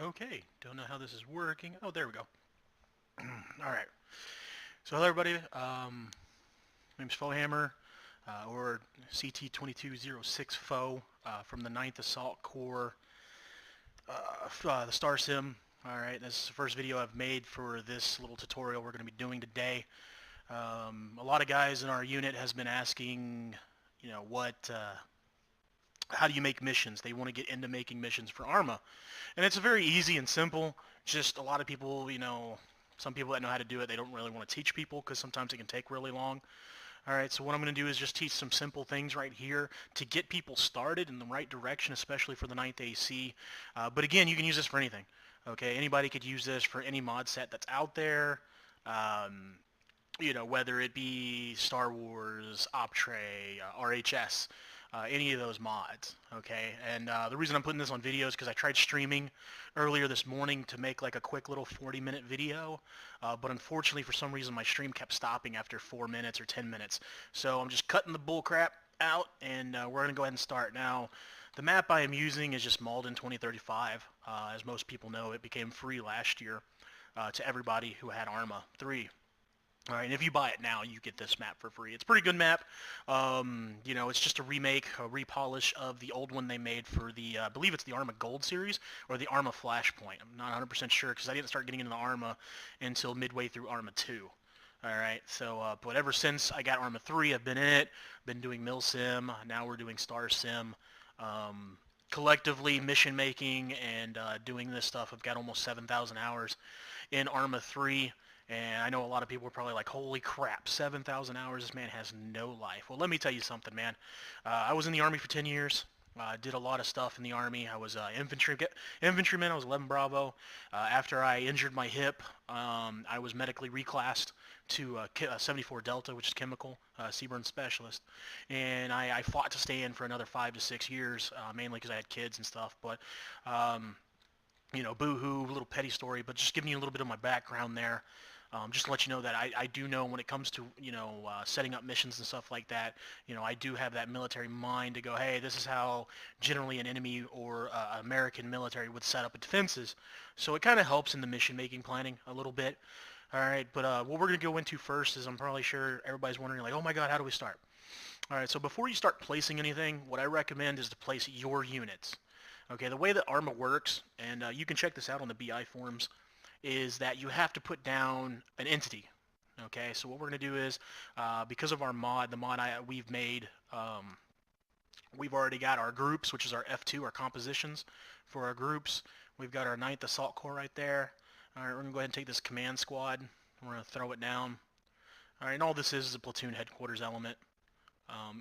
Okay, don't know how this is working. Oh, there we go. All right. So hello everybody. My name's Foehammer, or CT2206 Foe from the 9th Assault Corps, the Star Sim. All right, this is the first video I've made for this little tutorial we're going to be doing today. A lot of guys in our unit has been asking, you know, how do you make missions? They want to get into making missions for Arma. And it's very easy and simple. Just a lot of people, you know, some people that know how to do it, they don't really want to teach people because sometimes it can take really long. All right, so what I'm going to do is just teach some simple things right here to get people started in the right direction, especially for the 9th AC. But again, you can use this for anything. Okay, anybody could use this for any mod set that's out there. You know, whether it be Star Wars, Optray, RHS, any of those mods, okay? And the reason I'm putting this on video is because I tried streaming earlier this morning to make like a quick little 40-minute video, but unfortunately for some reason my stream kept stopping after 4 minutes or 10 minutes. So I'm just cutting the bull crap out, and we're going to go ahead and start. Now, the map I am using is just Malden 2035. As most people know, it became free last year to everybody who had Arma 3. All right, and if you buy it now, you get this map for free. It's a pretty good map. You know, it's just a remake, a repolish of the old one they made for the, I believe it's the Arma Gold series, or the Arma Flashpoint. I'm not 100% sure, because I didn't start getting into the Arma until midway through Arma 2. All right, so, but ever since I got Arma 3, I've been in it, been doing Mill Sim, now we're doing Star Sim. Collectively, mission making and doing this stuff, I've got almost 7,000 hours in Arma 3. And I know a lot of people are probably like, holy crap, 7,000 hours, this man has no life. Well, let me tell you something, man. I was in the Army for 10 years. Did a lot of stuff in the Army. I was infantryman. I was 11 Bravo. After I injured my hip, I was medically reclassed to 74 Delta, which is chemical, Seaburn Specialist. And I fought to stay in for another 5 to 6 years, mainly because I had kids and stuff. But, you know, boo-hoo, little petty story, but just giving you a little bit of my background there. Just to let you know that I do know when it comes to, you know, setting up missions and stuff like that, you know, I do have that military mind to go, hey, this is how generally an enemy or American military would set up defenses. So it kind of helps in the mission-making planning a little bit. All right, but what we're going to go into first is I'm probably sure everybody's wondering, like, oh my God, how do we start? All right, so before you start placing anything, what I recommend is to place your units. Okay, the way that Arma works, and you can check this out on the BI forums, is that you have to put down an entity. Okay, so what we're going to do is, because of our mod, the mod we've made, we've already got our groups, which is our F2, our compositions for our groups. We've got our 9th Assault Corps right there. All right, we're going to go ahead and take this command squad. We're going to throw it down. All right, and all this is a platoon headquarters element.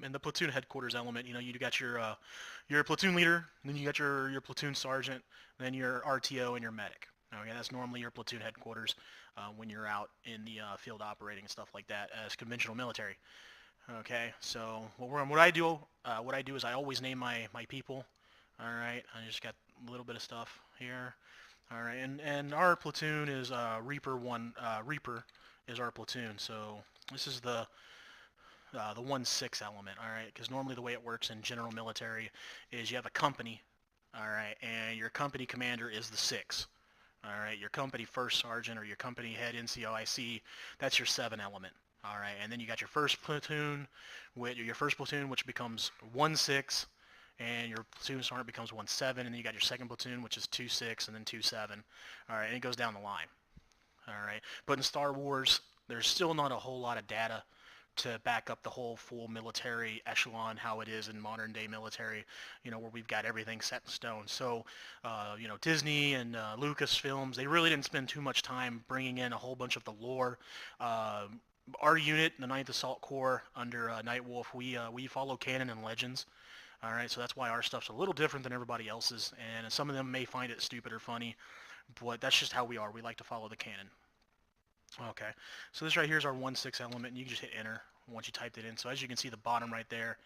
And the platoon headquarters element, you know, you got your platoon leader, then you got your platoon sergeant, then your RTO and your medic. Okay, that's normally your platoon headquarters when you're out in the field operating and stuff like that as conventional military. Okay, so what I do is I always name my people. All right, I just got a little bit of stuff here. All right, and our platoon is Reaper 1. Reaper is our platoon. So this is the 1-6 element. All right, because normally the way it works in general military is you have a company. All right, and your company commander is the 6. All right, your company first sergeant or your company head NCOIC, that's your 7 element. All right, and then you got your first platoon, which becomes 1-6, and your platoon sergeant becomes 1-7, and then you got your second platoon, which is 2-6, and then 2-7. All right, and it goes down the line. All right, but in Star Wars, there's still not a whole lot of data to back up the whole full military echelon, how it is in modern day military, you know, where we've got everything set in stone. So, you know, Disney and Lucasfilms, they really didn't spend too much time bringing in a whole bunch of the lore. Our unit, the 9th Assault Corps under Nightwolf, we follow canon and legends. All right, so that's why our stuff's a little different than everybody else's, and some of them may find it stupid or funny, but that's just how we are. We like to follow the canon. Okay, so this right here is our 1-6 element, and you can just hit enter once you typed it in. So as you can see, the bottom right there,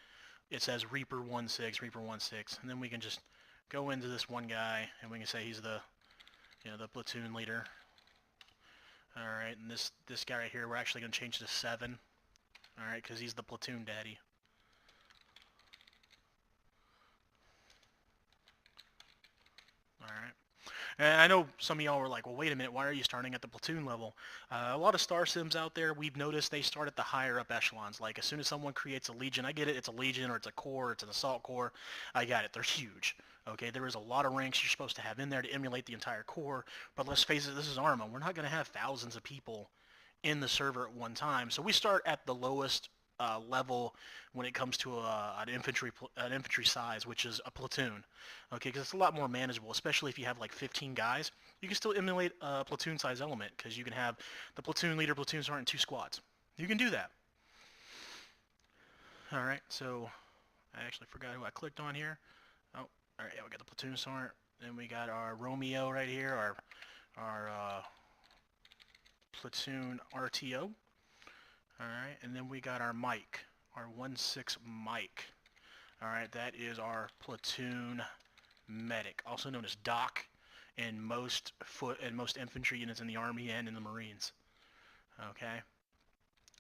it says Reaper 1-6, Reaper 1-6, and then we can just go into this one guy, and we can say he's the, you know, the platoon leader. All right, and this guy right here, we're actually going to change to 7. All right, because he's the platoon daddy. All right. And I know some of y'all were like, well, wait a minute, why are you starting at the platoon level? A lot of star sims out there, we've noticed they start at the higher up echelons. Like as soon as someone creates a legion, I get it, it's a legion or it's a corps, or it's an assault corps. I got it, they're huge. Okay, there is a lot of ranks you're supposed to have in there to emulate the entire corps. But let's face it, this is Arma. We're not going to have thousands of people in the server at one time. So we start at the lowest level when it comes to an infantry size, which is a platoon. Okay, because it's a lot more manageable, especially if you have like 15 guys. You can still emulate a platoon size element because you can have the platoon leader, platoon sergeant, and 2 squads. You can do that. All right, so I actually forgot who I clicked on here. Oh, all right, yeah, we got the platoon sergeant. Then we got our Romeo right here, our platoon RTO. Alright, and then we got our Mike, our 1-6 Mike. Alright, that is our platoon medic, also known as Doc in most infantry units in the Army and in the Marines. Okay.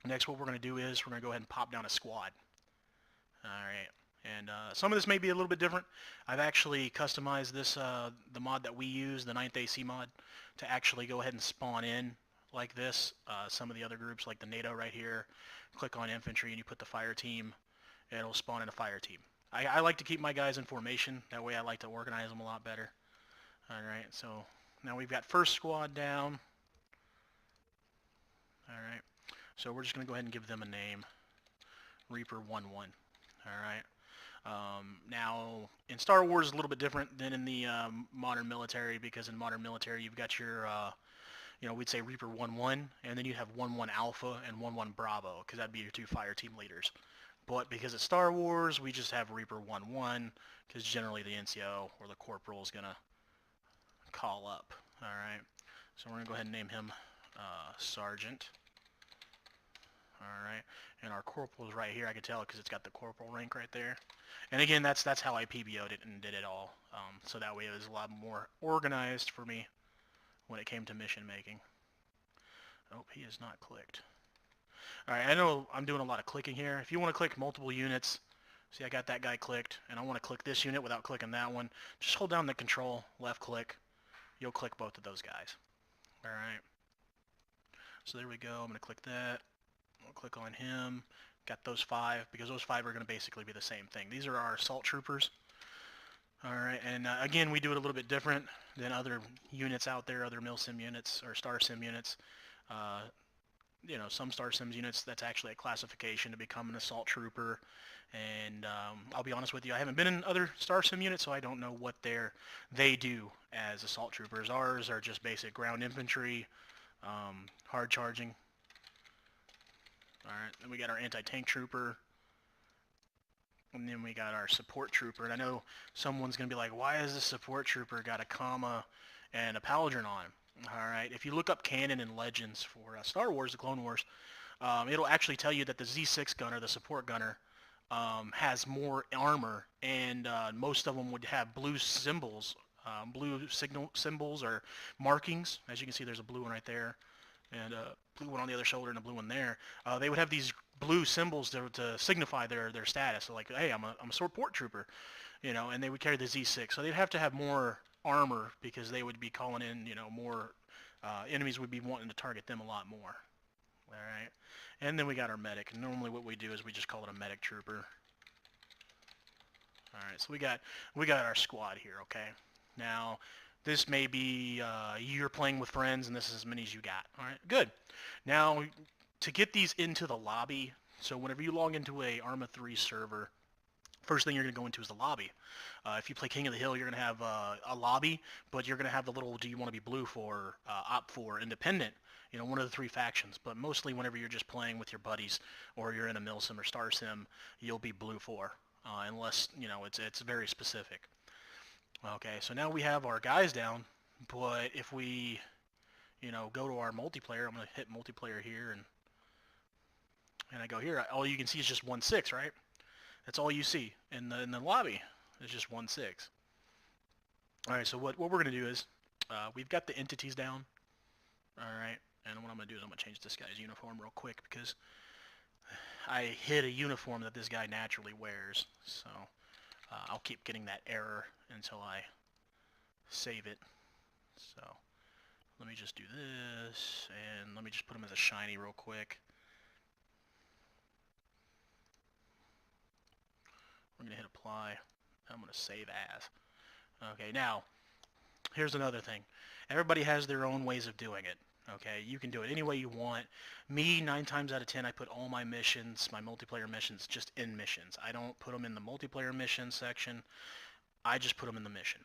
Next, what we're going to do is we're going to go ahead and pop down a squad. Alright. And some of this may be a little bit different. I've actually customized this, the mod that we use, the 9th AC mod, to actually go ahead and spawn in like this. Some of the other groups, like the NATO right here, click on infantry and you put the fire team, and it'll spawn in a fire team. I like to keep my guys in formation. That way I like to organize them a lot better. Alright, so now we've got first squad down. Alright, so we're just going to go ahead and give them a name. Reaper 1-1. Alright. Now, in Star Wars, it's a little bit different than in the modern military, because in modern military, you've got your, we'd say Reaper 1-1, and then you have 1-1 Alpha and 1-1 Bravo, because that'd be your 2 fire team leaders. But because it's Star Wars, we just have Reaper 1-1, because generally the NCO or the corporal is going to call up. Alright, so we're going to go ahead and name him Sergeant. Alright, and our corporal is right here. I can tell because it's got the corporal rank right there. And again, that's how I PBO'd it and did it all. So that way it was a lot more organized for me when it came to mission making. Oh, he is not clicked. Alright, I know I'm doing a lot of clicking here. If you want to click multiple units, see I got that guy clicked, and I want to click this unit without clicking that one, just hold down the control, left click, you'll click both of those guys. Alright, so there we go. I'm going to click that. I'll click on him. Got those 5, because those 5 are going to basically be the same thing. These are our assault troopers. Alright, and again, we do it a little bit different than other units out there, other milsim units or star sim units. Some star sims units, that's actually a classification to become an assault trooper. And I'll be honest with you, I haven't been in other star sim units, so I don't know what they do as assault troopers. Ours are just basic ground infantry, hard charging. Alright, then we got our anti-tank trooper. And then we got our support trooper. And I know someone's going to be like, why has the support trooper got a comma and a paladin on him? Alright, if you look up canon and legends for Star Wars, the Clone Wars, it'll actually tell you that the Z6 gunner, the support gunner, has more armor, and most of them would have blue symbols, blue symbols or markings. As you can see, there's a blue one right there, and a blue one on the other shoulder and a blue one there. They would have these blue symbols to signify their status. So like, hey, I'm a support trooper, and they would carry the Z6. So they'd have to have more armor because they would be calling in, more enemies would be wanting to target them a lot more. Alright, and then we got our medic, and normally what we do is we just call it a medic trooper. Alright, so we got our squad here, okay? Now, this may be, you're playing with friends, and this is as many as you got. Alright, good. Now, to get these into the lobby, so whenever you log into a Arma 3 server, first thing you're going to go into is the lobby. If you play King of the Hill, you're going to have a lobby, but you're going to have the little, do you want to be blue for, op for, independent, one of the 3 factions. But mostly whenever you're just playing with your buddies, or you're in a milsim or star sim, you'll be blue for, unless, it's very specific. Okay, so now we have our guys down, but if we, go to our multiplayer, I'm going to hit multiplayer here, and I go here, all you can see is just 1-6, right? That's all you see in the lobby. It's just 1-6. Alright, so what we're going to do is, we've got the entities down. Alright, and what I'm going to do is I'm going to change this guy's uniform real quick, because I hid a uniform that this guy naturally wears. So I'll keep getting that error until I save it. So let me just do this, and let me just put them as a shiny real quick. We're going to hit apply. I'm going to save as. Okay, now, here's another thing. Everybody has their own ways of doing it. Okay, you can do it any way you want. Me, 9 times out of 10, I put all my missions, my multiplayer missions, just in missions. I don't put them in the multiplayer mission section. I just put them in the mission.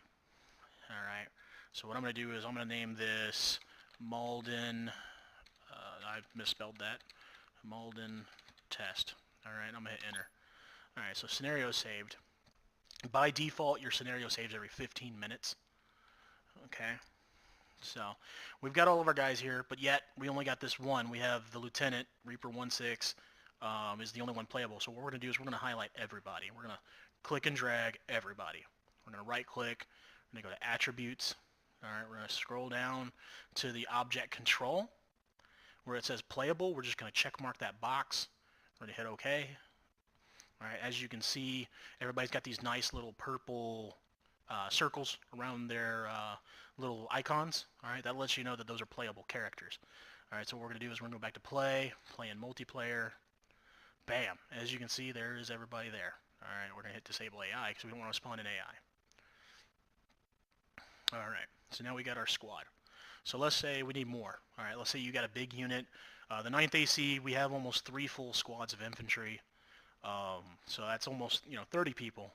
Alright, so what I'm going to do is I'm going to name this Malden, I misspelled that, Malden test. Alright, I'm going to hit enter. Alright, so scenario saved. By default, your scenario saves every 15 minutes. Okay, so we've got all of our guys here, but yet we only got this one. We have the Lieutenant, Reaper 1-6, is the only one playable. So what we're going to do is we're going to highlight everybody. We're going to click and drag everybody. We're going to right click. We're going to go to Attributes. Alright, we're going to scroll down to the Object Control. Where it says Playable, we're just going to check mark that box. We're going to hit OK. Alright, as you can see, everybody's got these nice little purple circles around their little icons. Alright, that lets you know that those are playable characters. Alright, so what we're going to do is we're going to go back to play in multiplayer. Bam! As you can see, there is everybody there. Alright, we're going to hit disable AI because we don't want to spawn in AI. Alright, so now we got our squad. So let's say we need more. Alright, let's say you got a big unit. The 9th AC, we have almost 3 full squads of infantry. So that's almost, 30 people.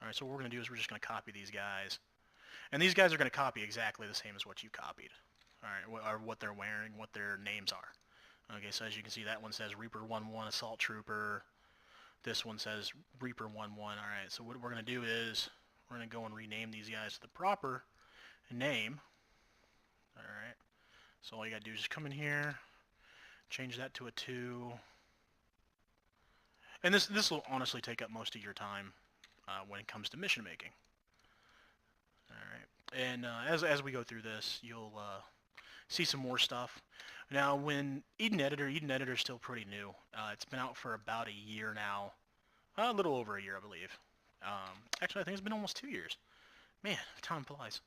Alright, so what we're going to do is we're just going to copy these guys. And these guys are going to copy exactly the same as what you copied. Alright, or what they're wearing, what their names are. Okay, so as you can see, that one says Reaper 1-1 Assault Trooper. This one says Reaper 1-1. Alright, so what we're going to do is we're going to go and rename these guys to the proper name. Alright, so all you got to do is just come in here, change that to a 2. And this will honestly take up most of your time when it comes to mission making. Alright, and as we go through this, you'll see some more stuff. Now, when Eden Editor is still pretty new. It's been out for about a year now. A little over a year, I believe. Actually, I think it's been almost 2 years. Man, time flies.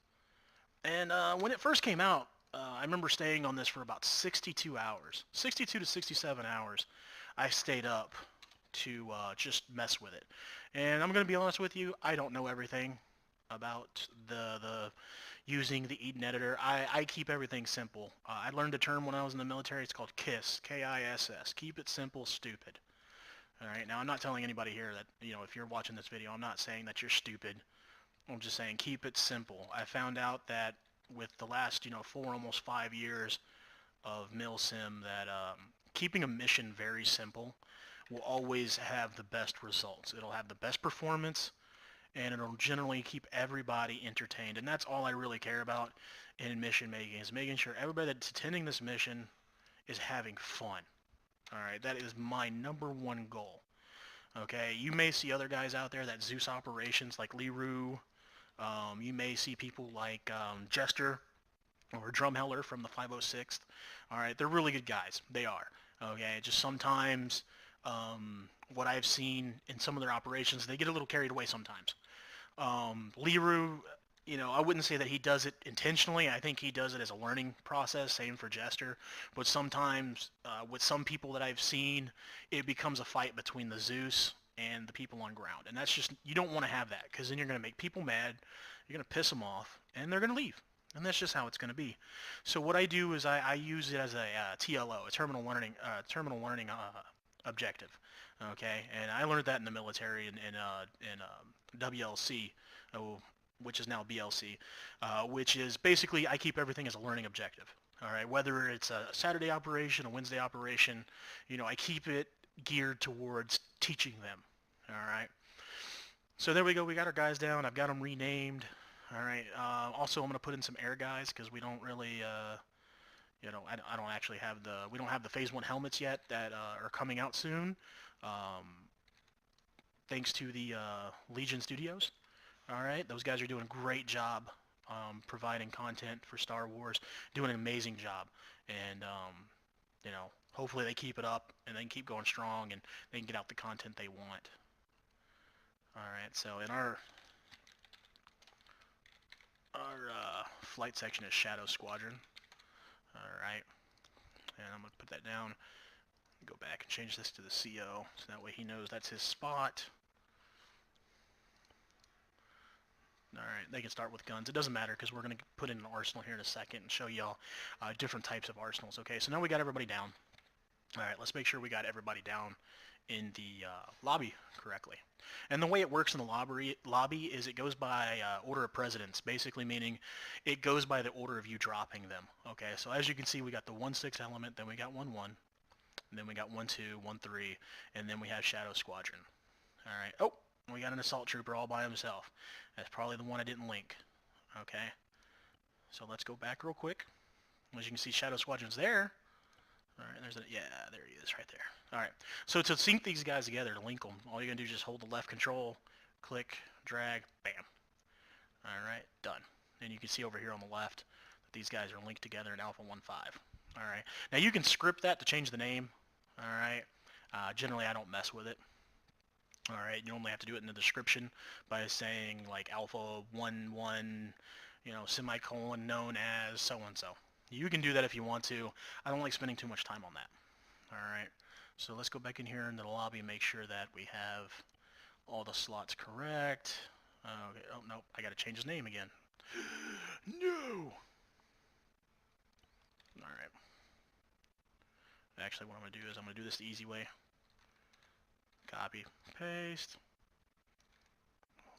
And when it first came out, I remember staying on this for about 62 hours. 62 to 67 hours I stayed up to just mess with it. And I'm going to be honest with you, I don't know everything about the using the Eden Editor. I keep everything simple. I learned a term when I was in the military. It's called KISS, K-I-S-S. Keep it simple, stupid. Alright, now I'm not telling anybody here that, if you're watching this video, I'm not saying that you're stupid. I'm just saying keep it simple. I found out that with the last, 4, almost 5 years of MilSim that keeping a mission very simple will always have the best results. It'll have the best performance, and it'll generally keep everybody entertained. And that's all I really care about in mission making, is making sure everybody that's attending this mission is having fun. Alright, that is my #1 goal. Okay, you may see other guys out there that Zeus operations like Leroux. You may see people like Jester or Drumheller from the 506th. Alright, they're really good guys. They are. Okay, just sometimes what I've seen in some of their operations, they get a little carried away sometimes. Leroux, I wouldn't say that he does it intentionally. I think he does it as a learning process, same for Jester. But sometimes, with some people that I've seen, it becomes a fight between the Zeus and the people on ground. And that's just, you don't want to have that, because then you're going to make people mad, you're going to piss them off, and they're going to leave. And that's just how it's going to be. So what I do is I use it as a TLO, a terminal learning objective. Okay, and I learned that in the military in WLC, which is now BLC, which is basically I keep everything as a learning objective. All right, whether it's a Saturday operation, a Wednesday operation, I keep it geared towards teaching them. All right, so there we go. We got our guys down. I've got them renamed. All right. Also, I'm going to put in some air guys because we don't really, I don't actually have we don't have the Phase 1 helmets yet that are coming out soon, thanks to the Legion Studios. All right, those guys are doing a great job providing content for Star Wars, doing an amazing job, and hopefully they keep it up and they can keep going strong and they can get out the content they want. All right, so in our flight section is Shadow Squadron. Alright, and I'm going to put that down. Go back and change this to the CO, so that way he knows that's his spot. Alright, they can start with guns. It doesn't matter because we're going to put in an arsenal here in a second and show y'all different types of arsenals. Okay, so now we got everybody down. Alright, let's make sure we got everybody down in the lobby correctly. And the way it works in the lobby is it goes by order of precedence, basically meaning it goes by the order of you dropping them. Okay, so as you can see, we got the 1-6 element, then we got 1-1, and then we got 1-2, 1-3, and then we have Shadow Squadron. Alright, oh, we got an assault trooper all by himself. That's probably the one I didn't link. Okay, so let's go back real quick. As you can see, Shadow Squadron's there. Alright, yeah, there he is right there. Alright, so to sync these guys together, to link them, all you're going to do is just hold the left control, click, drag, bam. Alright, done. And you can see over here on the left that these guys are linked together in Alpha 1.5. Alright, now you can script that to change the name. Alright, generally I don't mess with it. Alright, you only have to do it in the description by saying like Alpha 1.1, you know, semicolon known as so-and-so. You can do that if you want to. I don't like spending too much time on that. Alright, so let's go back in here into the lobby and make sure that we have all the slots correct. Okay, oh no, I gotta change his name again. No! Alright. Actually, what I'm gonna do is I'm gonna do this the easy way. Copy, paste,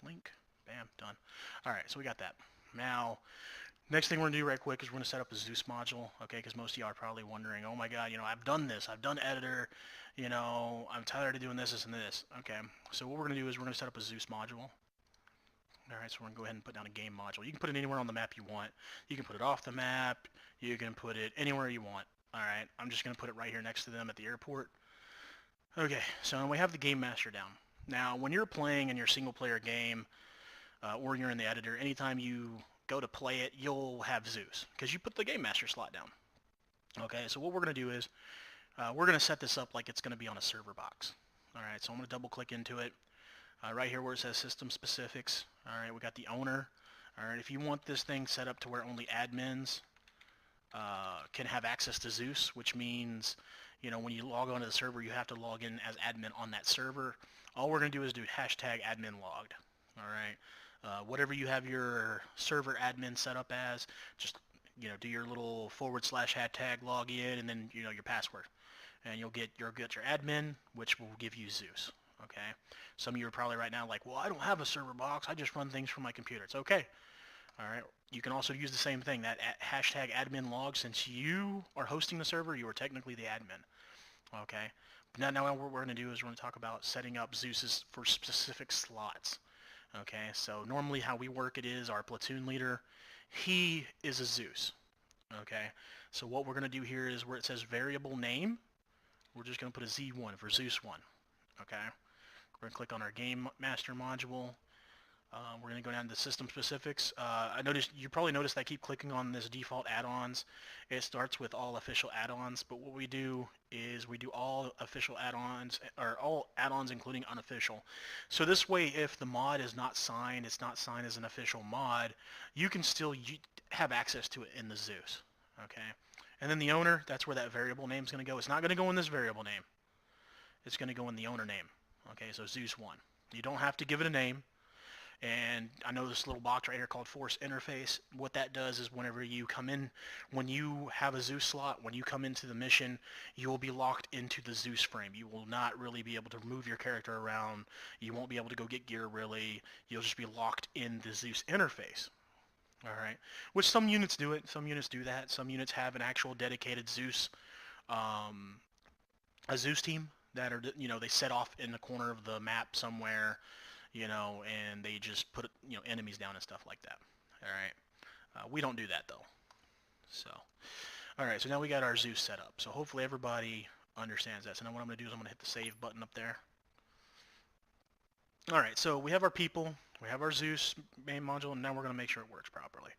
link, bam, done. Alright, so we got that. Now, next thing we're going to do right quick is we're going to set up a Zeus module, okay, because most of you are probably wondering, oh my god, you know, I've done this, I've done editor, you know, I'm tired of doing this, and this. Okay, so what we're going to do is we're going to set up a Zeus module. Alright, so we're going to go ahead and put down a game module. You can put it anywhere on the map you want. You can put it off the map, you can put it anywhere you want. Alright, I'm just going to put it right here next to them at the airport. Okay, so we have the game master down. Now, when you're playing in your single player game, or you're in the editor, anytime you go to play it, you'll have Zeus, because you put the game master slot down. Okay, so what we're going to do is, we're going to set this up like it's going to be on a server box. Alright, so I'm going to double click into it. Right here where it says system specifics, alright, we got the owner. Alright, if you want this thing set up to where only admins can have access to Zeus, which means, you know, when you log onto the server, you have to log in as admin on that server. All we're going to do is do hashtag admin logged. Alright, whatever you have your server admin set up as, just, you know, do your little / hashtag login and then, you know, your password. And you'll get your admin, which will give you Zeus. Okay, some of you are probably right now like, well, I don't have a server box, I just run things from my computer. It's okay. Alright, you can also use the same thing, that hashtag admin log. Since you are hosting the server, you are technically the admin. Okay, now what we're going to do is we're going to talk about setting up Zeus's for specific slots. Okay, so normally how we work it is our platoon leader, he is a Zeus. Okay, so what we're going to do here is where it says variable name, we're just going to put a Z1 for Zeus 1. Okay, we're going to click on our game master module. We're going to go down to system specifics. You probably noticed I keep clicking on this default add-ons. It starts with all official add-ons, but what we do is we do all official add-ons, or all add-ons including unofficial. So this way, if the mod is not signed, it's not signed as an official mod, you can still have access to it in the Zeus. Okay, and then the owner, that's where that variable name is going to go. It's not going to go in this variable name. It's going to go in the owner name. Okay, so Zeus 1. You don't have to give it a name. And I know this little box right here called Force Interface. What that does is whenever you come in, when you have a Zeus slot, when you come into the mission, you will be locked into the Zeus frame. You will not really be able to move your character around. You won't be able to go get gear really. You'll just be locked in the Zeus interface. Alright, which some units do it. Some units do that. Some units have an actual dedicated Zeus, a Zeus team that are, you know, they set off in the corner of the map somewhere, you know, and they just put, you know, enemies down and stuff like that. Alright, we don't do that though. So, alright, so now we got our Zeus set up. So hopefully everybody understands that. So now what I'm going to do is I'm going to hit the save button up there. Alright, so we have our people, we have our Zeus main module, and now we're going to make sure it works properly.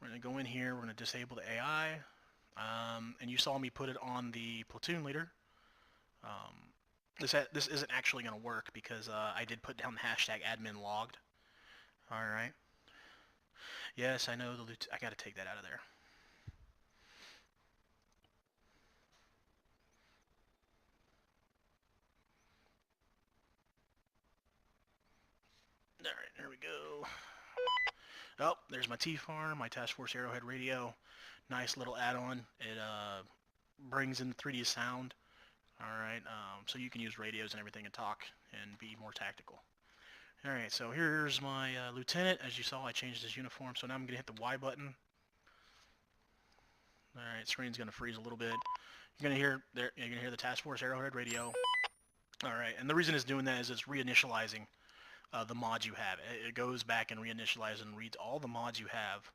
We're going to go in here, we're going to disable the AI, and you saw me put it on the platoon leader. This isn't actually going to work because I did put down the hashtag admin logged. Alright. Yes, I know I gotta take that out of there. Alright, there we go. Oh, there's my TFAR, my Task Force Arrowhead radio. Nice little add-on. It brings in 3D sound. Alright, so you can use radios and everything and talk and be more tactical. Alright, so here's my lieutenant. As you saw, I changed his uniform, so now I'm going to hit the Y button. Alright, screen's going to freeze a little bit. You're going to hear the Task Force Arrowhead radio. Alright, and the reason it's doing that is it's reinitializing the mods you have. It goes back and reinitializes and reads all the mods you have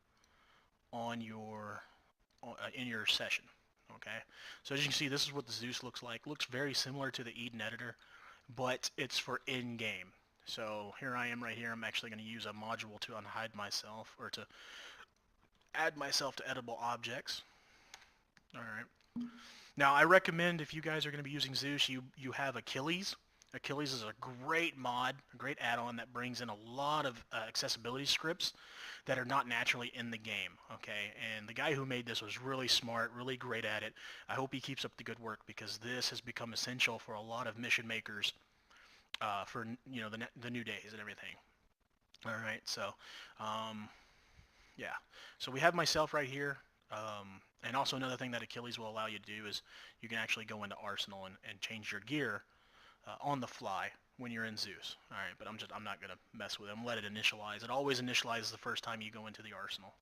on your in your session. Okay, so as you can see, this is what the Zeus looks like. Looks very similar to the Eden editor, but it's for in-game. So here I am right here. I'm actually going to use a module to unhide myself, or to add myself to editable objects. Alright. Now I recommend, if you guys are going to be using Zeus, you have Achilles. Achilles is a great mod, a great add-on that brings in a lot of accessibility scripts that are not naturally in the game, okay? And the guy who made this was really smart, really great at it. I hope he keeps up the good work, because this has become essential for a lot of mission makers for, you know, the new days and everything. All right, so yeah. So we have myself right here. And also another thing that Achilles will allow you to do is you can actually go into Arsenal and change your gear on the fly when you're in Zeus. All right, but I'm not gonna mess with it. I'm let it initialize. It always initializes the first time you go into the arsenal.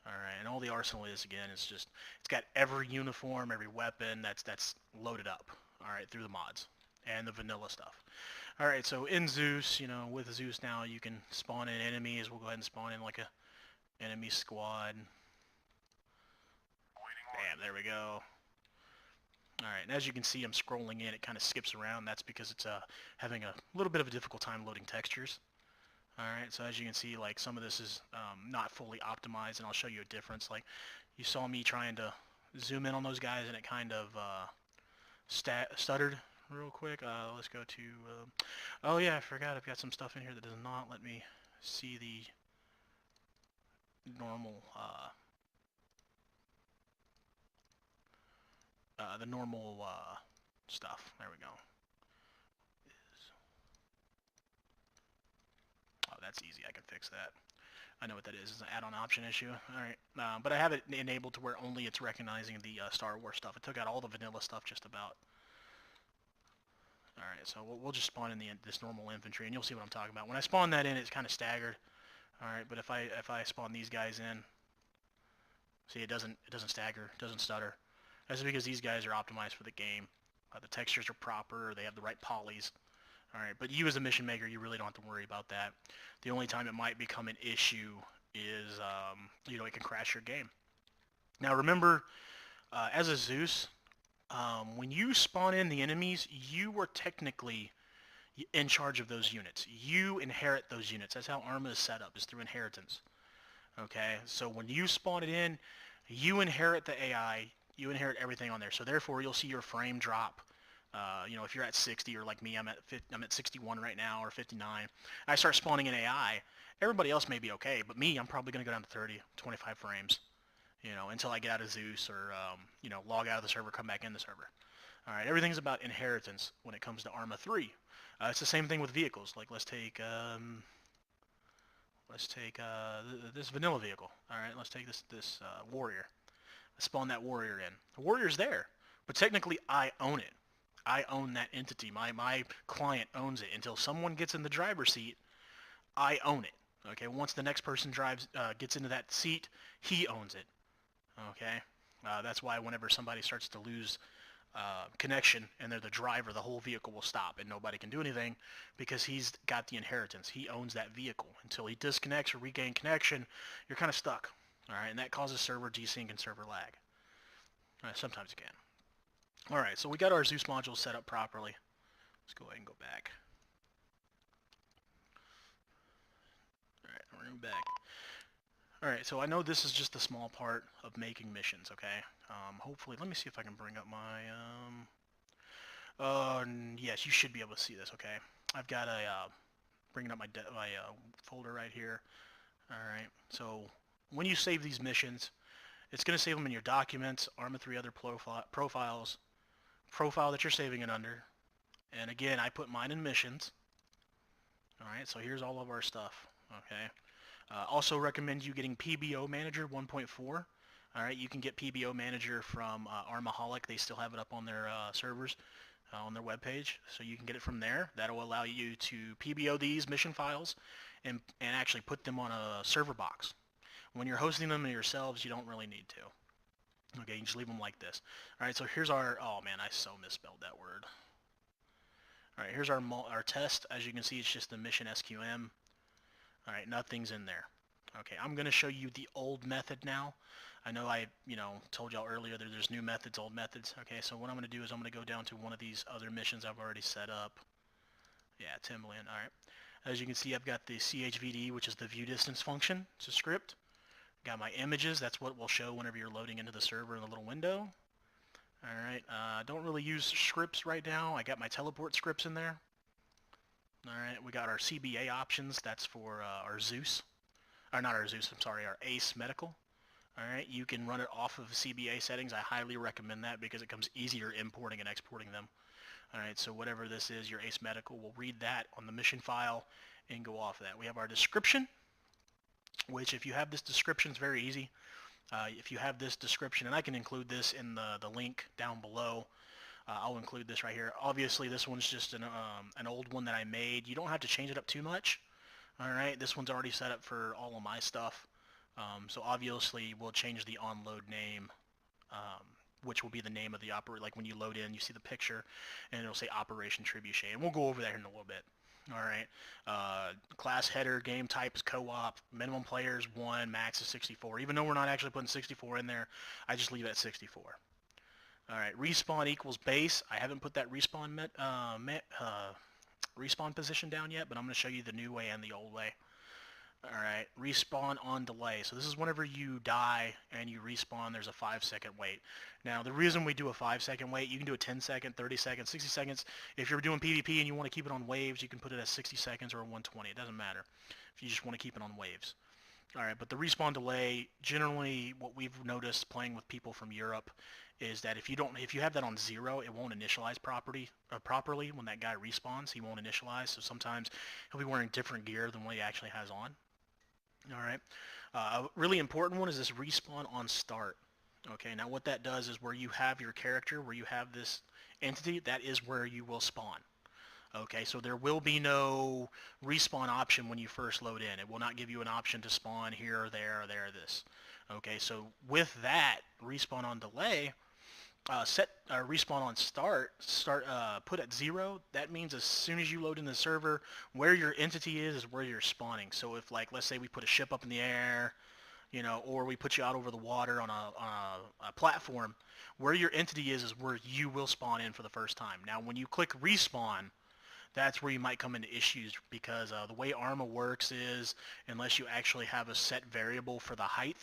All right, and all the arsenal is, again, it's got every uniform, every weapon that's loaded up. All right, through the mods and the vanilla stuff. All right, so in Zeus, you know, with Zeus now, you can spawn in enemies. We'll go ahead and spawn in like a enemy squad. Bam, there we go. Alright, and as you can see, I'm scrolling in. It kind of skips around. That's because it's having a little bit of a difficult time loading textures. Alright, so as you can see, like, some of this is not fully optimized, and I'll show you a difference. Like, you saw me trying to zoom in on those guys, and it kind of stuttered real quick. Let's go to... oh yeah, I forgot I've got some stuff in here that does not let me see the normal... stuff. There we go. Oh, that's easy. I can fix that. I know what that is. It's an add-on option issue. Alright. But I have it enabled to where only it's recognizing the Star Wars stuff. It took out all the vanilla stuff just about. Alright, so we'll just spawn in this normal infantry, and you'll see what I'm talking about. When I spawn that in, it's kind of staggered. Alright, but if I spawn these guys in, see, it doesn't stagger, it doesn't stutter. That's because these guys are optimized for the game. The textures are proper, they have the right polys. Alright, but you as a mission maker, you really don't have to worry about that. The only time it might become an issue is, you know, it can crash your game. Now remember, as a Zeus, when you spawn in the enemies, you are technically in charge of those units. You inherit those units. That's how Arma is set up, is through inheritance. Okay, so when you spawn it in, you inherit the AI, you inherit everything on there. So therefore, you'll see your frame drop. You know, if you're at 60, or like me, I'm at 61 right now, or 59. I start spawning in AI. Everybody else may be okay, but me, I'm probably going to go down to 30, 25 frames. You know, until I get out of Zeus, or you know, log out of the server, come back in the server. All right, everything's about inheritance when it comes to Arma 3. It's the same thing with vehicles. Like, let's take this vanilla vehicle. All right, let's take this warrior. Let's spawn that warrior in. The warrior's there, but technically I own it. I own that entity. My client owns it. Until someone gets in the driver's seat, I own it. Okay, once the next person gets into that seat, he owns it. Okay, that's why whenever somebody starts to lose connection and they're the driver, the whole vehicle will stop and nobody can do anything, because he's got the inheritance. He owns that vehicle. Until he disconnects or regain connection, you're kind of stuck. All right, and that causes server desync and server lag. Sometimes it can. All right, so we got our Zeus module set up properly. Let's go ahead and go back. All right, we're back. All right, so I know this is just a small part of making missions, okay? Hopefully, let me see if I can bring up my, yes, you should be able to see this, okay? I've got a, bringing up my folder right here. All right, So when you save these missions, it's going to save them in your documents, Arma 3 other profiles, profile that you're saving it under. And again, I put mine in missions. Alright, so here's all of our stuff. Okay. Also recommend you getting PBO Manager 1.4. Alright, you can get PBO Manager from Armaholic. They still have it up on their servers, on their webpage. So you can get it from there. That'll allow you to PBO these mission files and actually put them on a server box. When you're hosting them yourselves, you don't really need to. Okay, you just leave them like this. Alright, so here's our, oh man, I so misspelled that word. Alright, here's our test. As you can see, it's just the mission SQM. Alright, nothing's in there. Okay, I'm going to show you the old method now. I know I, told y'all earlier that there's new methods, old methods. Okay, so what I'm going to do is I'm going to go down to one of these other missions I've already set up. Yeah, Timbaland. Alright. As you can see, I've got the CHVD, which is the view distance function. It's a script. Got my images. That's what will show whenever you're loading into the server in the little window. Alright, don't really use scripts right now. I got my teleport scripts in there. Alright, we got our CBA options. That's for our Zeus. Or not our Zeus, I'm sorry, our Ace Medical. Alright, you can run it off of CBA settings. I highly recommend that because it comes easier importing and exporting them. Alright, so whatever this is, your Ace Medical, we'll read that on the mission file and go off of that. We have our description, which if you have this description, it's very easy. If you have this description, and I can include this in the link down below, I'll include this right here. Obviously, this one's just an old one that I made. You don't have to change it up too much. Alright, this one's already set up for all of my stuff. So obviously, we'll change the onload name, which will be the name of the like when you load in, you see the picture, and it'll say Operation Trebuchet. And we'll go over that in a little bit. Alright, class header, game type is co-op, minimum players 1, max is 64. Even though we're not actually putting 64 in there, I just leave it at 64. Alright, respawn equals base. I haven't put that respawn respawn position down yet, but I'm going to show you the new way and the old way. Alright, respawn on delay. So this is whenever you die and you respawn, there's a 5-second wait. Now, the reason we do a 5-second wait, you can do a 10-second, 30 seconds, 60 seconds. If you're doing PvP and you want to keep it on waves, you can put it at 60 seconds or 120. It doesn't matter if you just want to keep it on waves. Alright, but the respawn delay, generally what we've noticed playing with people from Europe is that if you have that on 0, it won't initialize properly when that guy respawns. He won't initialize, so sometimes he'll be wearing different gear than what he actually has on. Alright, a really important one is this respawn on start. Okay, now what that does is where you have your character, where you have this entity, that is where you will spawn. Okay, so there will be no respawn option when you first load in. It will not give you an option to spawn here or there or there or this. Okay, so with that, respawn on delay, set respawn on start put at 0. That means as soon as you load in the server, where your entity is where you're spawning. So if, like, let's say we put a ship up in the air, or we put you out over the water on a platform, where your entity is where you will spawn in for the first time. Now when you click respawn, that's where you might come into issues because the way Arma works is, unless you actually have a set variable for the height,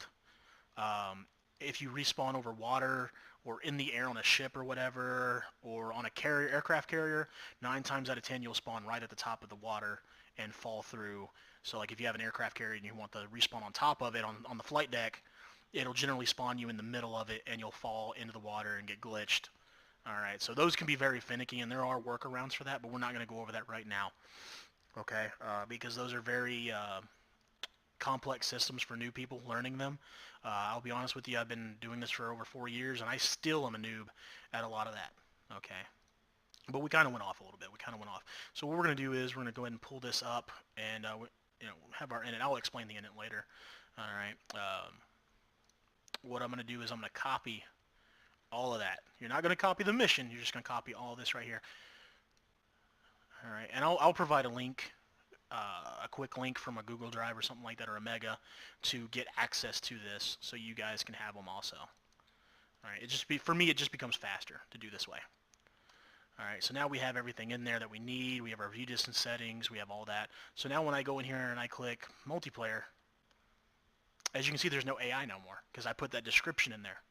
if you respawn over water or in the air on a ship or whatever, or on a aircraft carrier, 9 times out of 10 you'll spawn right at the top of the water and fall through. So like if you have an aircraft carrier and you want the respawn on top of it on the flight deck, it'll generally spawn you in the middle of it and you'll fall into the water and get glitched. Alright, so those can be very finicky and there are workarounds for that, but we're not going to go over that right now. Okay, because those are very complex systems for new people learning them. I'll be honest with you, I've been doing this for over 4 years and I still am a noob at a lot of that. Okay, but we kind of went off a little bit. So what we're going to do is we're going to go ahead and pull this up and have our init. I'll explain the init later. Alright, what I'm going to do is I'm going to copy all of that. You're not going to copy the mission, you're just going to copy all this right here. Alright, and I'll provide a link, a quick link from a Google Drive or something like that, or a Mega, to get access to this so you guys can have them also. Alright, for me it just becomes faster to do this way. Alright, so now we have everything in there that we need. We have our view distance settings, we have all that. So now when I go in here and I click multiplayer, as you can see there's no AI no more because I put that description in there.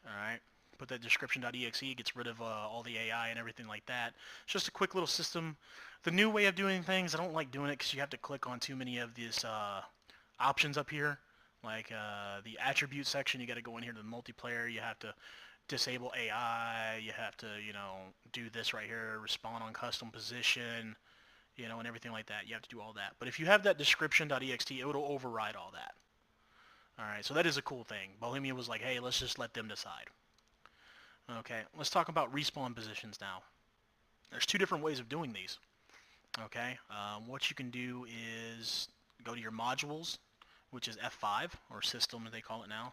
Alright, put that description.exe, gets rid of all the AI and everything like that. It's just a quick little system. The new way of doing things, I don't like doing it because you have to click on too many of these options up here, like the attribute section. You got to go in here to the multiplayer. You have to disable AI. You have to, do this right here, respawn on custom position, and everything like that. You have to do all that. But if you have that description.ext, it will override all that. All right, so that is a cool thing. Bohemia was like, hey, let's just let them decide. Okay, let's talk about respawn positions now. There's two different ways of doing these. Okay, what you can do is go to your modules, which is F5, or system as they call it now.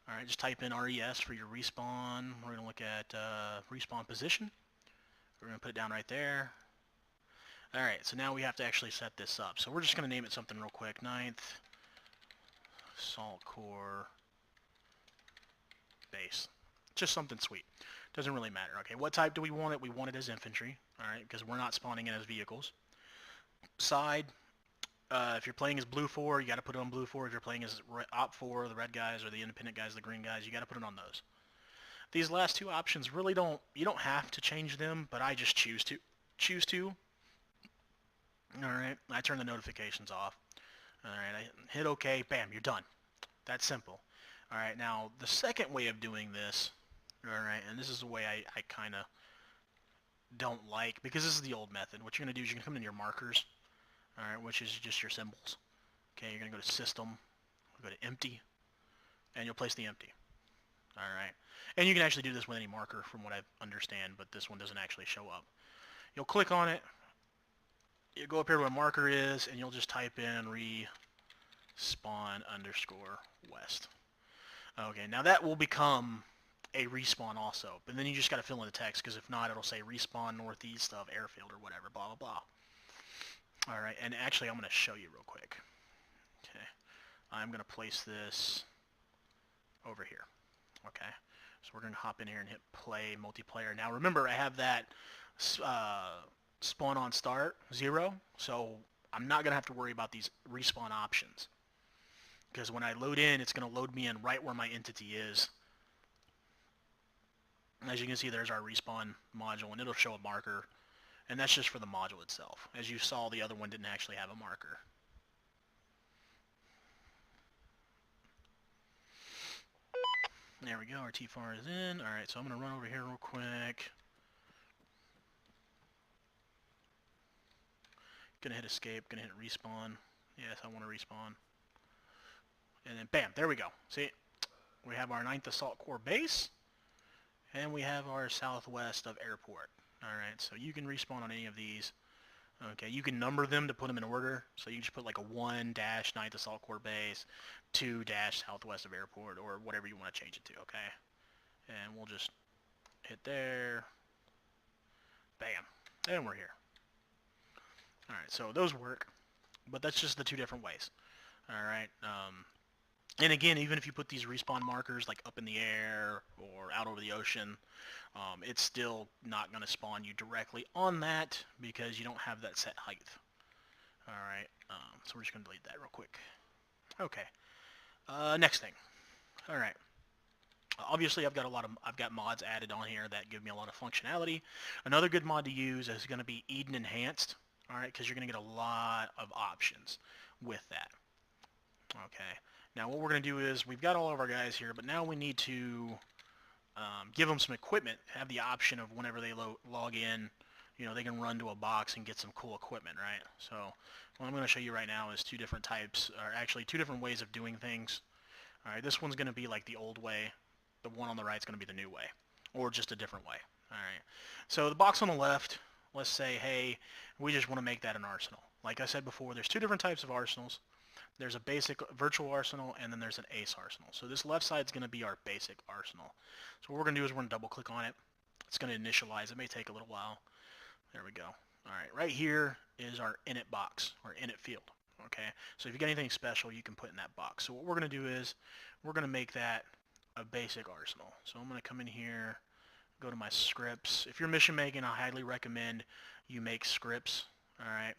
All right, just type in RES for your respawn. We're going to look at respawn position. We're going to put it down right there. All right, so now we have to actually set this up. So we're just going to name it something real quick. 9th Assault Corps Base. Just something sweet. Doesn't really matter. Okay, what type do we want it? We want it as infantry, all right, because we're not spawning in as vehicles. Side, if you're playing as Blue 4, you got to put it on Blue 4. If you're playing as Op 4, the red guys, or the independent guys, the green guys, you got to put it on those. These last two options really you don't have to change them, but I just choose to. All right, I turn the notifications off. All right, I hit OK, bam, you're done. That's simple. All right, now the second way of doing this, all right, and this is the way I kind of don't like, because this is the old method. What you're going to do is you're going to come into your markers, all right, which is just your symbols. Okay, you're going to go to System, go to Empty, and you'll place the empty. All right, and you can actually do this with any marker from what I understand, but this one doesn't actually show up. You'll click on it, you go up here to where marker is, and you'll just type in respawn _ west. Okay, now that will become a respawn also, but then you just got to fill in the text, because if not, it'll say respawn northeast of airfield or whatever, blah, blah, blah. All right, and actually I'm going to show you real quick. Okay, I'm going to place this over here. Okay, so we're going to hop in here and hit play multiplayer. Now remember, I have that spawn on start 0, so I'm not going to have to worry about these respawn options, because when I load in, it's going to load me in right where my entity is. As you can see, there's our respawn module, and it'll show a marker, and that's just for the module itself. As you saw, the other one didn't actually have a marker. There we go, our TFAR is in. All right, so I'm going to run over here real quick. Gonna hit escape, gonna hit respawn. Yes, I want to respawn. And then bam, there we go. See, we have our 9th Assault Corps base, and we have our southwest of airport. Alright, so you can respawn on any of these. Okay, you can number them to put them in order. So you can just put like a 1-9th Assault Corps base, 2- southwest of airport, or whatever you want to change it to, okay? And we'll just hit there. Bam. And we're here. Alright, so those work, but that's just the two different ways. Alright, and again, even if you put these respawn markers like up in the air or out over the ocean, it's still not going to spawn you directly on that because you don't have that set height. Alright, so we're just going to delete that real quick. Okay, next thing. Alright. Obviously, I've got mods added on here that give me a lot of functionality. Another good mod to use is going to be Eden Enhanced. All right, because you're going to get a lot of options with that. Okay, now what we're going to do is we've got all of our guys here, but now we need to give them some equipment, have the option of whenever they log in, they can run to a box and get some cool equipment, right? So what I'm going to show you right now is two different types, or actually two different ways of doing things. All right, this one's going to be like the old way. The one on the right is going to be the new way, or just a different way. All right, so the box on the left, let's say, hey, we just want to make that an arsenal. Like I said before, there's two different types of arsenals. There's a basic virtual arsenal, and then there's an ace arsenal. So this left side is going to be our basic arsenal. So what we're going to do is we're going to double click on it. It's going to initialize. It may take a little while. There we go. All right, right here is our init box, or init field. Okay, so if you get anything special, you can put in that box. So what we're going to do is we're going to make that a basic arsenal. So I'm going to come in here, go to my scripts. If you're mission making, I highly recommend you make scripts. All right.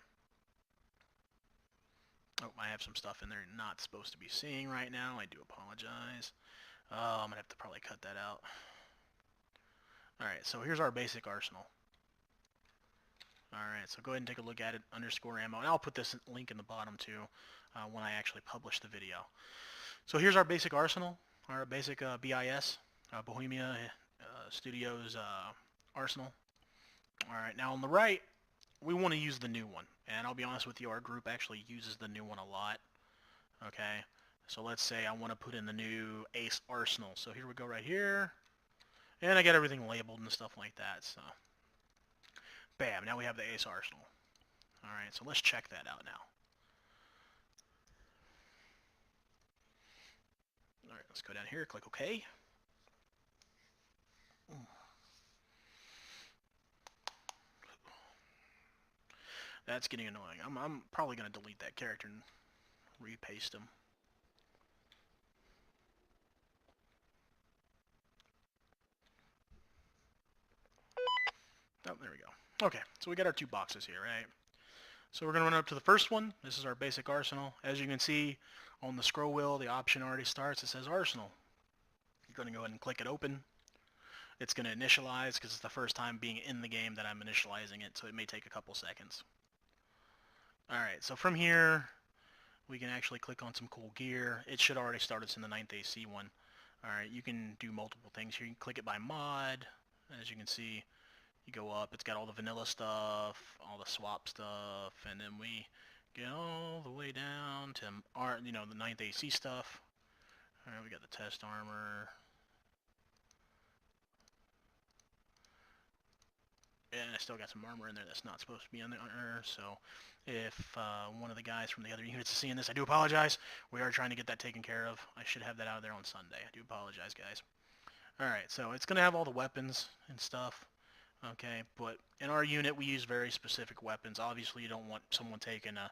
Oh, I have some stuff in there you're not supposed to be seeing right now. I do apologize. Oh, I'm going to have to probably cut that out. All right, so here's our basic arsenal. Alright, so go ahead and take a look at it, _ammo, and I'll put this link in the bottom too when I actually publish the video. So here's our basic arsenal, our basic BIS, Bohemia Studios arsenal. Alright, now on the right, we want to use the new one, and I'll be honest with you, our group actually uses the new one a lot. Okay, so let's say I want to put in the new Ace arsenal. So here we go right here, and I get everything labeled and stuff like that, so bam, now we have the Ace arsenal. Alright, so let's check that out now. Alright, let's go down here, click OK. That's getting annoying. I'm probably going to delete that character and repaste him. Oh, there we go. Okay, so we got our 2 boxes here, right? So we're going to run up to the first one. This is our basic arsenal. As you can see on the scroll wheel, the option already starts. It says arsenal. You're going to go ahead and click it open. It's going to initialize because it's the first time being in the game that I'm initializing it, so it may take a couple seconds. Alright, so from here, we can actually click on some cool gear. It should already start us in the 9th AC one. Alright, you can do multiple things here. You can click it by mod. As you can see, you go up, it's got all the vanilla stuff, all the swap stuff, and then we get all the way down to our, the 9th AC stuff. Alright, we got the test armor. And I still got some armor in there that's not supposed to be on there, so if one of the guys from the other units is seeing this, I do apologize. We are trying to get that taken care of. I should have that out of there on Sunday. I do apologize, guys. Alright, so it's going to have all the weapons and stuff. Okay, but in our unit we use very specific weapons. Obviously you don't want someone taking a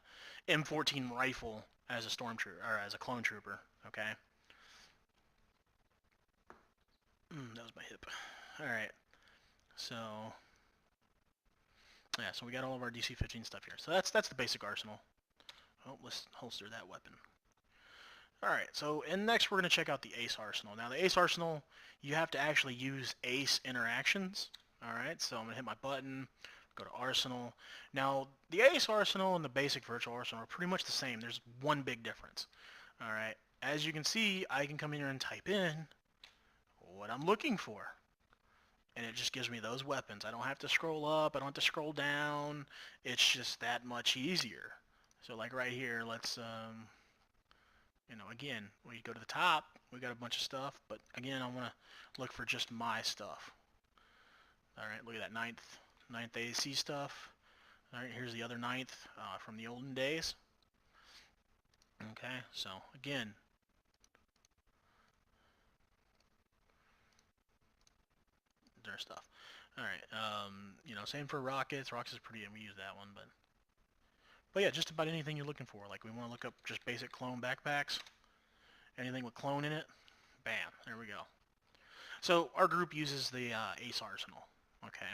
M14 rifle as a stormtrooper, or as a clone trooper, okay? That was my hip. Alright, so yeah, so we got all of our DC-15 stuff here. So that's the basic arsenal. Oh, let's holster that weapon. Alright, so and next we're going to check out the Ace arsenal. Now the Ace arsenal, you have to actually use Ace interactions. Alright, so I'm going to hit my button, go to arsenal. Now the Ace arsenal and the basic virtual arsenal are pretty much the same. There's one big difference. Alright, as you can see, I can come in here and type in what I'm looking for. And it just gives me those weapons. I don't have to scroll up. I don't have to scroll down. It's just that much easier. So like right here, let's, again, we go to the top. We got a bunch of stuff. But again, I want to look for just my stuff. All right, look at that 9th AC stuff. All right, here's the other 9th from the olden days. Okay, so again, their stuff. Alright, same for rockets. Rockets is pretty, and we use that one, but yeah, just about anything you're looking for. Like we want to look up just basic clone backpacks. Anything with clone in it, bam, there we go. So our group uses the Ace arsenal, okay?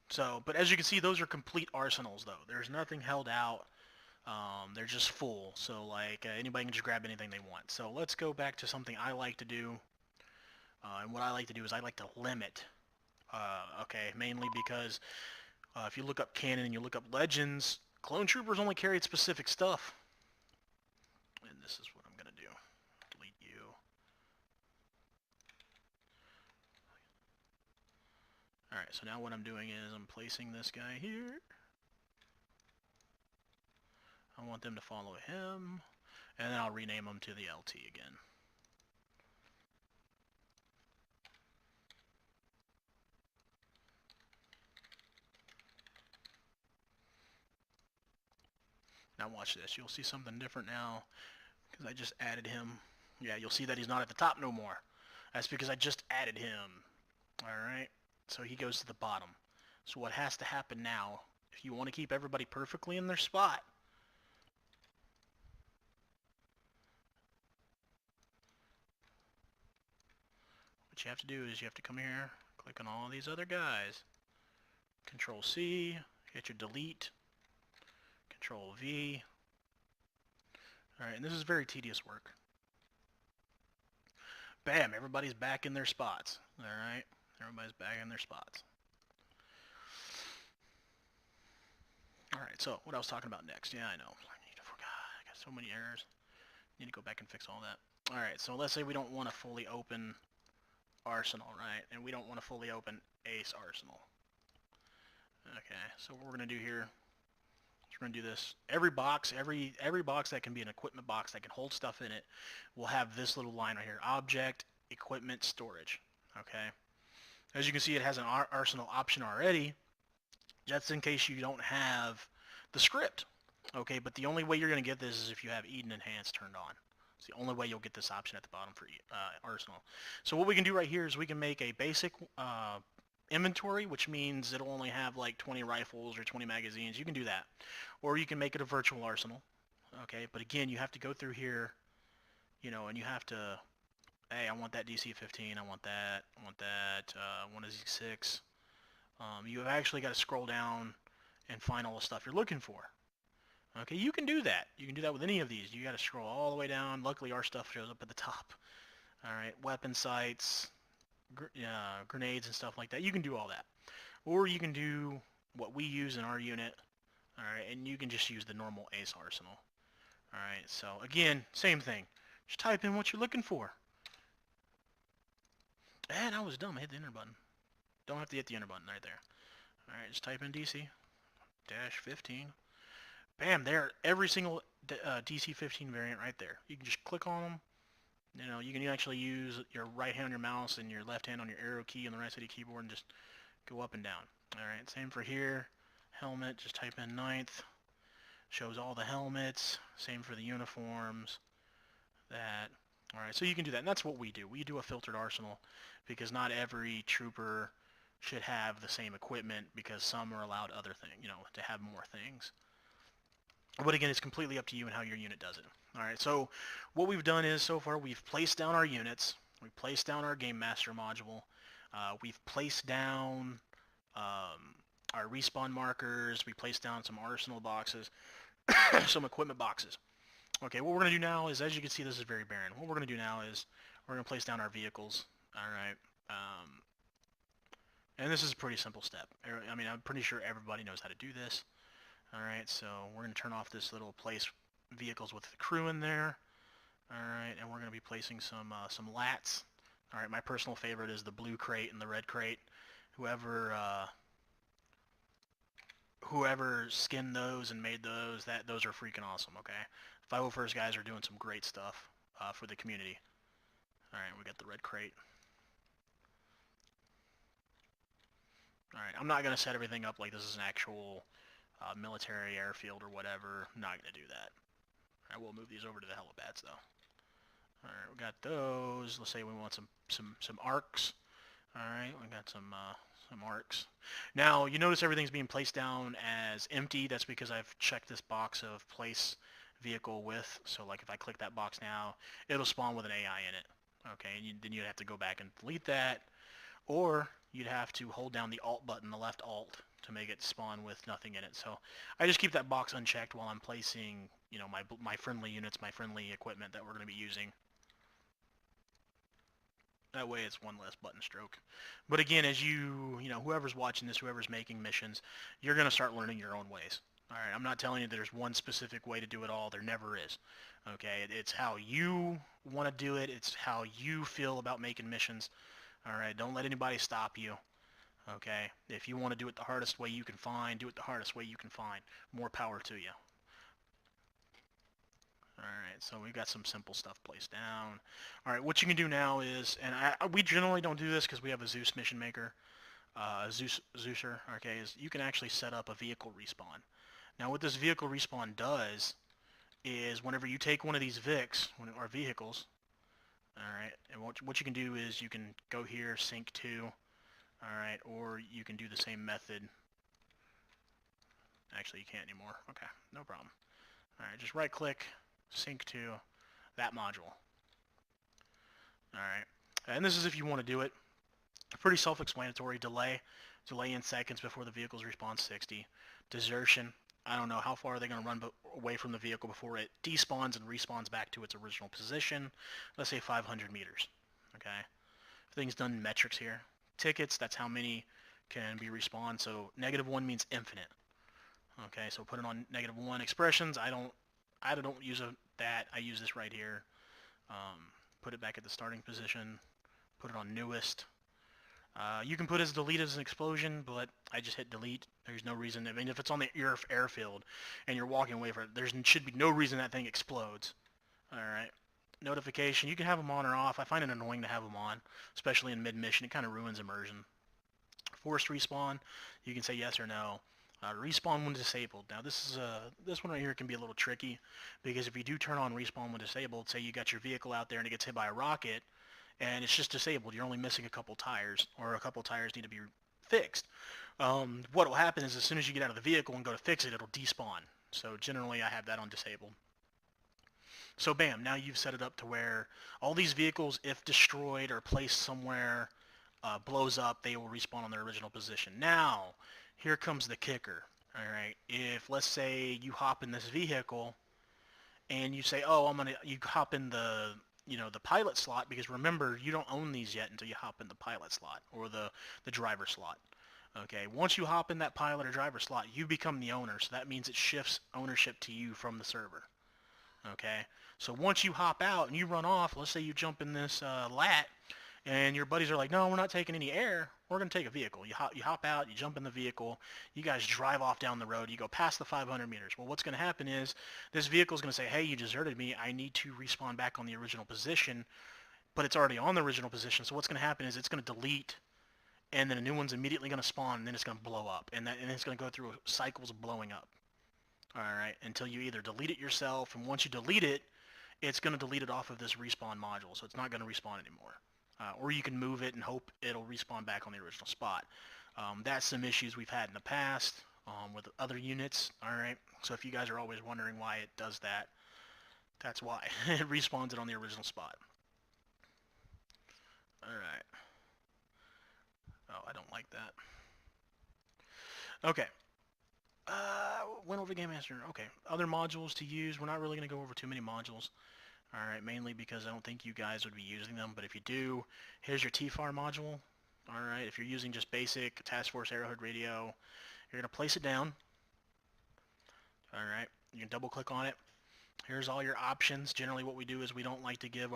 So, but as you can see, those are complete arsenals though. There's nothing held out. They're just full, so like anybody can just grab anything they want. So let's go back to something I like to do. And what I like to do is I like to limit, okay, mainly because if you look up canon and you look up legends, clone troopers only carried specific stuff. And this is what I'm going to do. Delete you. Alright, so now what I'm doing is I'm placing this guy here. I want them to follow him, and then I'll rename them to the LT again. Now watch this. You'll see something different now because I just added him. Yeah, you'll see that he's not at the top no more. That's because I just added him. Alright, so he goes to the bottom. So what has to happen now, if you want to keep everybody perfectly in their spot, what you have to do is you have to come here, click on all these other guys, Control C, hit your delete, Control V. Alright, and this is very tedious work. Bam, everybody's back in their spots. Alright, everybody's back in their spots. Alright, so what I was talking about next. Yeah, I know. I forgot. I got so many errors. Need to go back and fix all that. Alright, so let's say we don't want to fully open Arsenal, right? And we don't want to fully open Ace Arsenal. Okay, so what we're going to do here is we're going to do this. Every box that can be an equipment box that can hold stuff in it will have this little line right here. Object, equipment, storage. Okay? As you can see, it has an Arsenal option already. That's in case you don't have the script. Okay, but the only way you're going to get this is if you have Eden Enhanced turned on. It's the only way you'll get this option at the bottom for Arsenal. So what we can do right here is we can make a basic inventory, which means it'll only have like 20 rifles or 20 magazines. You can do that. Or you can make it a virtual arsenal. Okay, but again, you have to go through here, you know, and you have to, hey, I want that DC-15, I want that, I want a Z6. You have actually got to scroll down and find all the stuff you're looking for. Okay, you can do that. You can do that with any of these. You got to scroll all the way down. Luckily, our stuff shows up at the top. All right, weapon sights, grenades and stuff like that. You can do all that. Or you can do what we use in our unit. All right, and you can just use the normal Ace Arsenal. All right, so again, same thing. Just type in what you're looking for. And I was dumb. I hit the enter button. Don't have to hit the enter button right there. All right, just type in DC-15. Bam, there. Every single DC-15 variant right there. You can just click on them. You know, you can actually use your right hand on your mouse and your left hand on your arrow key on the right side of the keyboard and just go up and down. All right, same for here. Helmet, just type in 9th. Shows all the helmets. Same for the uniforms. That. All right, so you can do that, and that's what we do. We do a filtered arsenal because not every trooper should have the same equipment because some are allowed other things, you know, to have more things. But again, it's completely up to you and how your unit does it. All right, so what we've done is so far we've placed down our units. We've placed down our Game Master module. We've placed down our respawn markers. We placed down some arsenal boxes, some equipment boxes. Okay, what we're going to do now is, as you can see, this is very barren. What we're going to do now is we're going to place down our vehicles. All right. And this is a pretty simple step. I mean, I'm pretty sure everybody knows how to do this. All right, so we're going to turn off this little place vehicles with the crew in there. All right, and we're going to be placing some lats. All right, my personal favorite is the blue crate and the red crate. Whoever skinned those and made those, those are freaking awesome. Okay, 501st guys are doing some great stuff for the community. All right, we got the red crate. All right, I'm not going to set everything up like this is an actual military airfield or whatever. I'm not going to do that. I will move these over to the helipads though. All right, we got those. Let's say we want some arcs. All right, we got some arcs. Now you notice everything's being placed down as empty. That's because I've checked this box of place vehicle with. So like if I click that box now, it'll spawn with an AI in it. Okay, and then you'd have to go back and delete that, or you'd have to hold down the Alt button, the left Alt, to make it spawn with nothing in it. So I just keep that box unchecked while I'm placing, you know, my friendly units, my friendly equipment that we're going to be using. That way it's one less button stroke. But again, as you know, whoever's watching this, whoever's making missions, you're going to start learning your own ways. All right, I'm not telling you there's one specific way to do it all. There never is. Okay, it's how you want to do it. It's how you feel about making missions. All right, don't let anybody stop you. Okay, if you want to do it the hardest way you can find, do it the hardest way you can find. More power to you. Alright, so we've got some simple stuff placed down. Alright, what you can do now is, and we generally don't do this because we have a Zeus mission maker, Zeuser, okay, is you can actually set up a vehicle respawn. Now what this vehicle respawn does is whenever you take one of these Vics, or vehicles, alright, and what you can do is you can go here, sync to, alright, or you can do the same method. Actually, you can't anymore. Okay, no problem. Alright, just right click, sync to that module. Alright, and this is if you want to do it. Pretty self-explanatory. Delay in seconds before the vehicles respawn 60. Desertion, I don't know how far are they going to run away from the vehicle before it despawns and respawns back to its original position. Let's say 500 meters. Okay, everything's done in metrics here. Tickets, that's how many can be respawned. So -1 means infinite. Okay, so put it on -1 expressions. I don't use that. I use this right here. Put it back at the starting position. Put it on newest. You can put as delete as an explosion, but I just hit delete. There's no reason. I mean, if it's on the airfield and you're walking away from it, there should be no reason that thing explodes. All right. Notification. You can have them on or off. I find it annoying to have them on, especially in mid-mission. It kind of ruins immersion. Forced respawn. You can say yes or no. Respawn when disabled. Now this one right here can be a little tricky because if you do turn on respawn when disabled, say you got your vehicle out there and it gets hit by a rocket, and it's just disabled. You're only missing a couple tires, or a couple tires need to be fixed. What will happen is as soon as you get out of the vehicle and go to fix it, it'll despawn. So generally I have that on disabled. So bam, now you've set it up to where all these vehicles, if destroyed or placed somewhere, blows up, they will respawn on their original position. Now, here comes the kicker. All right, if let's say you hop in this vehicle and you say, oh, you hop in the the pilot slot, because remember, you don't own these yet until you hop in the pilot slot or the driver slot. Okay, once you hop in that pilot or driver slot, you become the owner, so that means it shifts ownership to you from the server. Okay, so once you hop out and you run off, let's say you jump in this lat, and your buddies are like, no, we're not taking any air, we're going to take a vehicle. You hop out, you jump in the vehicle, you guys drive off down the road, you go past the 500 meters. Well, what's going to happen is this vehicle is going to say, hey, you deserted me, I need to respawn back on the original position, but it's already on the original position, so what's going to happen is it's going to delete, and then a new one's immediately going to spawn, and then it's going to blow up, and it's going to go through cycles of blowing up. All right, until you either delete it yourself, and once you delete it, it's going to delete it off of this respawn module, so it's not going to respawn anymore. Or you can move it and hope it'll respawn back on the original spot. That's some issues we've had in the past with other units. All right, so if you guys are always wondering why it does that, that's why. It respawns it on the original spot. All right. Oh, I don't like that. Okay. Went over Game Master. Okay, other modules to use. We're not really going to go over too many modules. All right, mainly because I don't think you guys would be using them, but if you do, here's your TFAR module. All right, if you're using just basic Task Force Arrowhead Radio, you're going to place it down. All right, you can double click on it. Here's all your options. Generally what we do is we don't like to give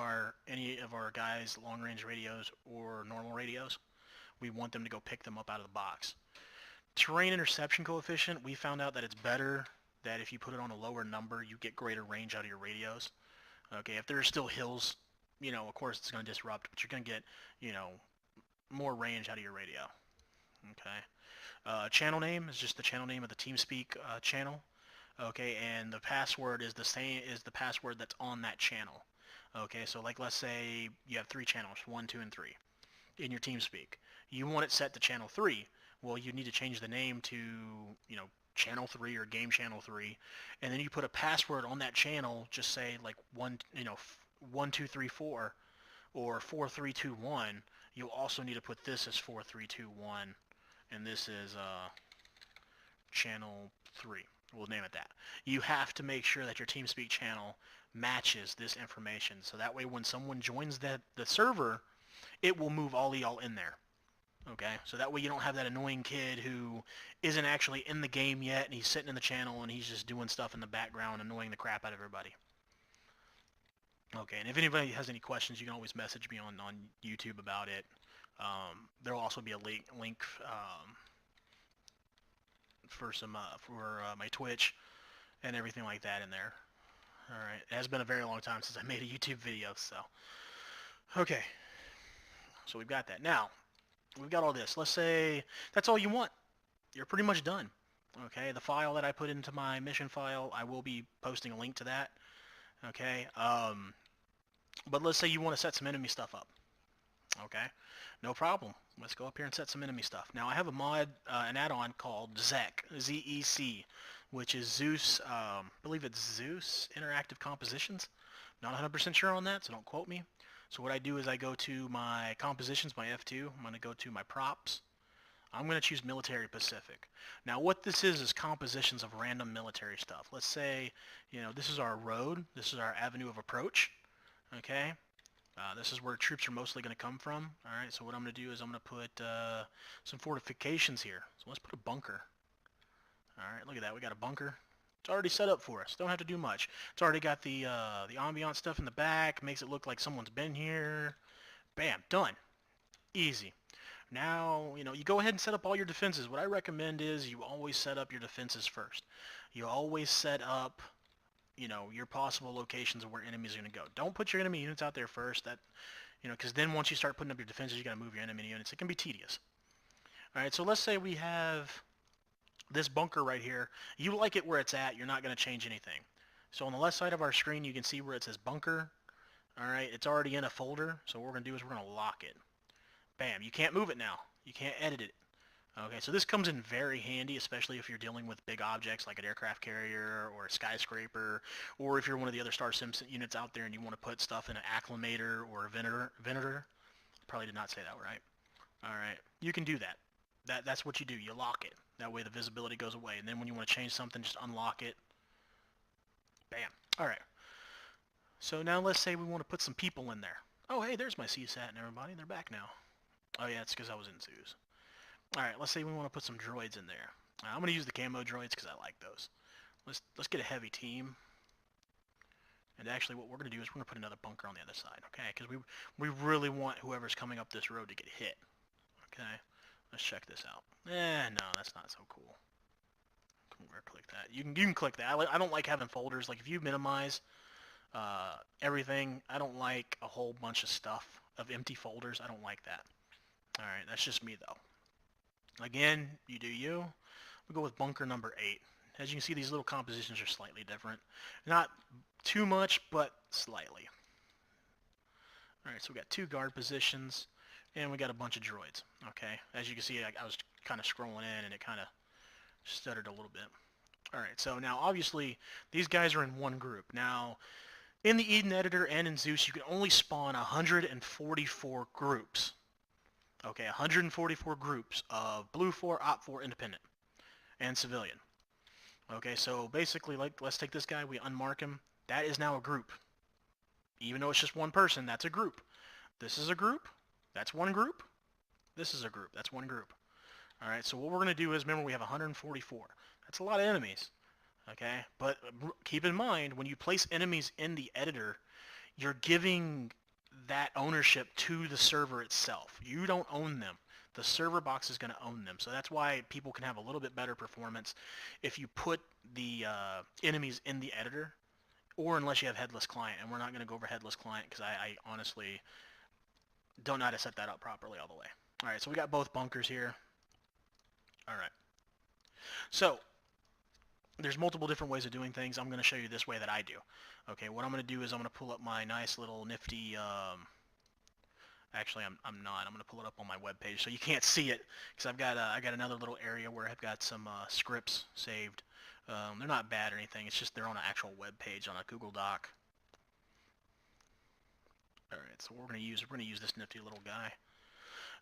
any of our guys long-range radios or normal radios. We want them to go pick them up out of the box. Terrain interception coefficient, we found out that it's better that if you put it on a lower number, you get greater range out of your radios. Okay, if there are still hills, of course it's going to disrupt, but you're going to get, more range out of your radio. Okay. Channel name is just the channel name of the TeamSpeak channel. Okay, and the password is the same as the password that's on that channel. Okay, so like let's say you have 3 channels, 1, 2, and 3 in your TeamSpeak. You want it set to channel 3. Well, you need to change the name to, channel 3 or game channel 3, and then you put a password on that channel, just say like 1234 or 4321. You'll also need to put this as 4321, and this is channel 3. We'll name it that. You have to make sure that your TeamSpeak channel matches this information, so that way when someone joins the server, it will move all of y'all in there. Okay, so that way you don't have that annoying kid who isn't actually in the game yet, and he's sitting in the channel and he's just doing stuff in the background, annoying the crap out of everybody. Okay, and if anybody has any questions, you can always message me on YouTube about it. There will also be a link for my Twitch and everything like that in there. All right, it has been a very long time since I made a YouTube video, so. Okay, so we've got that. Now, we've got all this. Let's say that's all you want. You're pretty much done. Okay, the file that I put into my mission file, I will be posting a link to that. Okay, but let's say you want to set some enemy stuff up. Okay, no problem. Let's go up here and set some enemy stuff. Now I have a mod, an add-on called ZEC, Z-E-C, which is Zeus, I believe it's Zeus Interactive Compositions. Not 100% sure on that, so don't quote me. So what I do is I go to my compositions, my F2. I'm going to go to my props. I'm going to choose Military Pacific. Now what this is compositions of random military stuff. Let's say, this is our road. This is our avenue of approach. Okay. This is where troops are mostly going to come from. All right. So what I'm going to do is I'm going to put some fortifications here. So let's put a bunker. All right, look at that. We got a bunker. It's already set up for us. Don't have to do much. It's already got the ambient stuff in the back. Makes it look like someone's been here. Bam, done. Easy. Now, you go ahead and set up all your defenses. What I recommend is you always set up your defenses first. You always set up, your possible locations of where enemies are going to go. Don't put your enemy units out there first. That, because then once you start putting up your defenses, you got to move your enemy units. It can be tedious. All right, so let's say we have this bunker right here. You like it where it's at. You're not going to change anything. So on the left side of our screen, you can see where it says bunker. All right, it's already in a folder. So what we're going to do is we're going to lock it. Bam, you can't move it now. You can't edit it. Okay, so this comes in very handy, especially if you're dealing with big objects like an aircraft carrier or a skyscraper, or if you're one of the other Star Sim units out there and you want to put stuff in an acclimator or a venator. Probably did not say that right. All right, you can do that. That's what you do. You lock it. That way the visibility goes away. And then when you want to change something, just unlock it. Bam. All right. So now let's say we want to put some people in there. Oh, hey, there's my CSAT and everybody. They're back now. Oh, yeah, it's because I was in Zeus. All right, let's say we want to put some droids in there. I'm going to use the camo droids because I like those. Let's get a heavy team. And actually what we're going to do is we're going to put another bunker on the other side, okay? Because we really want whoever's coming up this road to get hit, okay? Let's check this out. No, that's not so cool. Click that. You can click that. I don't like having folders. Like if you minimize everything, I don't like a whole bunch of stuff of empty folders. I don't like that. All right, that's just me though. Again, you do you. We'll go with bunker number 8. As you can see, these little compositions are slightly different. Not too much, but slightly. All right, so we got 2 guard positions, and we got a bunch of droids. Okay, as you can see, I was kind of scrolling in, and it kind of stuttered a little bit. All right, so now obviously these guys are in one group. Now, in the Eden editor and in Zeus, you can only spawn 144 groups. Okay, 144 groups of Blue 4, Op 4, Independent, and Civilian. Okay, so basically, let's take this guy, we unmark him. That is now a group. Even though it's just one person, that's a group. This is a group. That's one group. This is a group. That's one group. All right, so what we're going to do is, remember, we have 144. That's a lot of enemies. Okay, but keep in mind, when you place enemies in the editor, you're giving that ownership to the server itself. You don't own them. The server box is going to own them. So that's why people can have a little bit better performance if you put the enemies in the editor, or unless you have headless client. And we're not going to go over headless client because I honestly don't know how to set that up properly all the way. All right, so we got both bunkers here. All right. So there's multiple different ways of doing things. I'm going to show you this way that I do. Okay, what I'm going to do is I'm going to pull up my nice little nifty, actually I'm not. I'm going to pull it up on my web page so you can't see it because I got another little area where I've got some scripts saved. They're not bad or anything. It's just they're on an actual web page on a Google Doc. All right, so we're going to use this nifty little guy.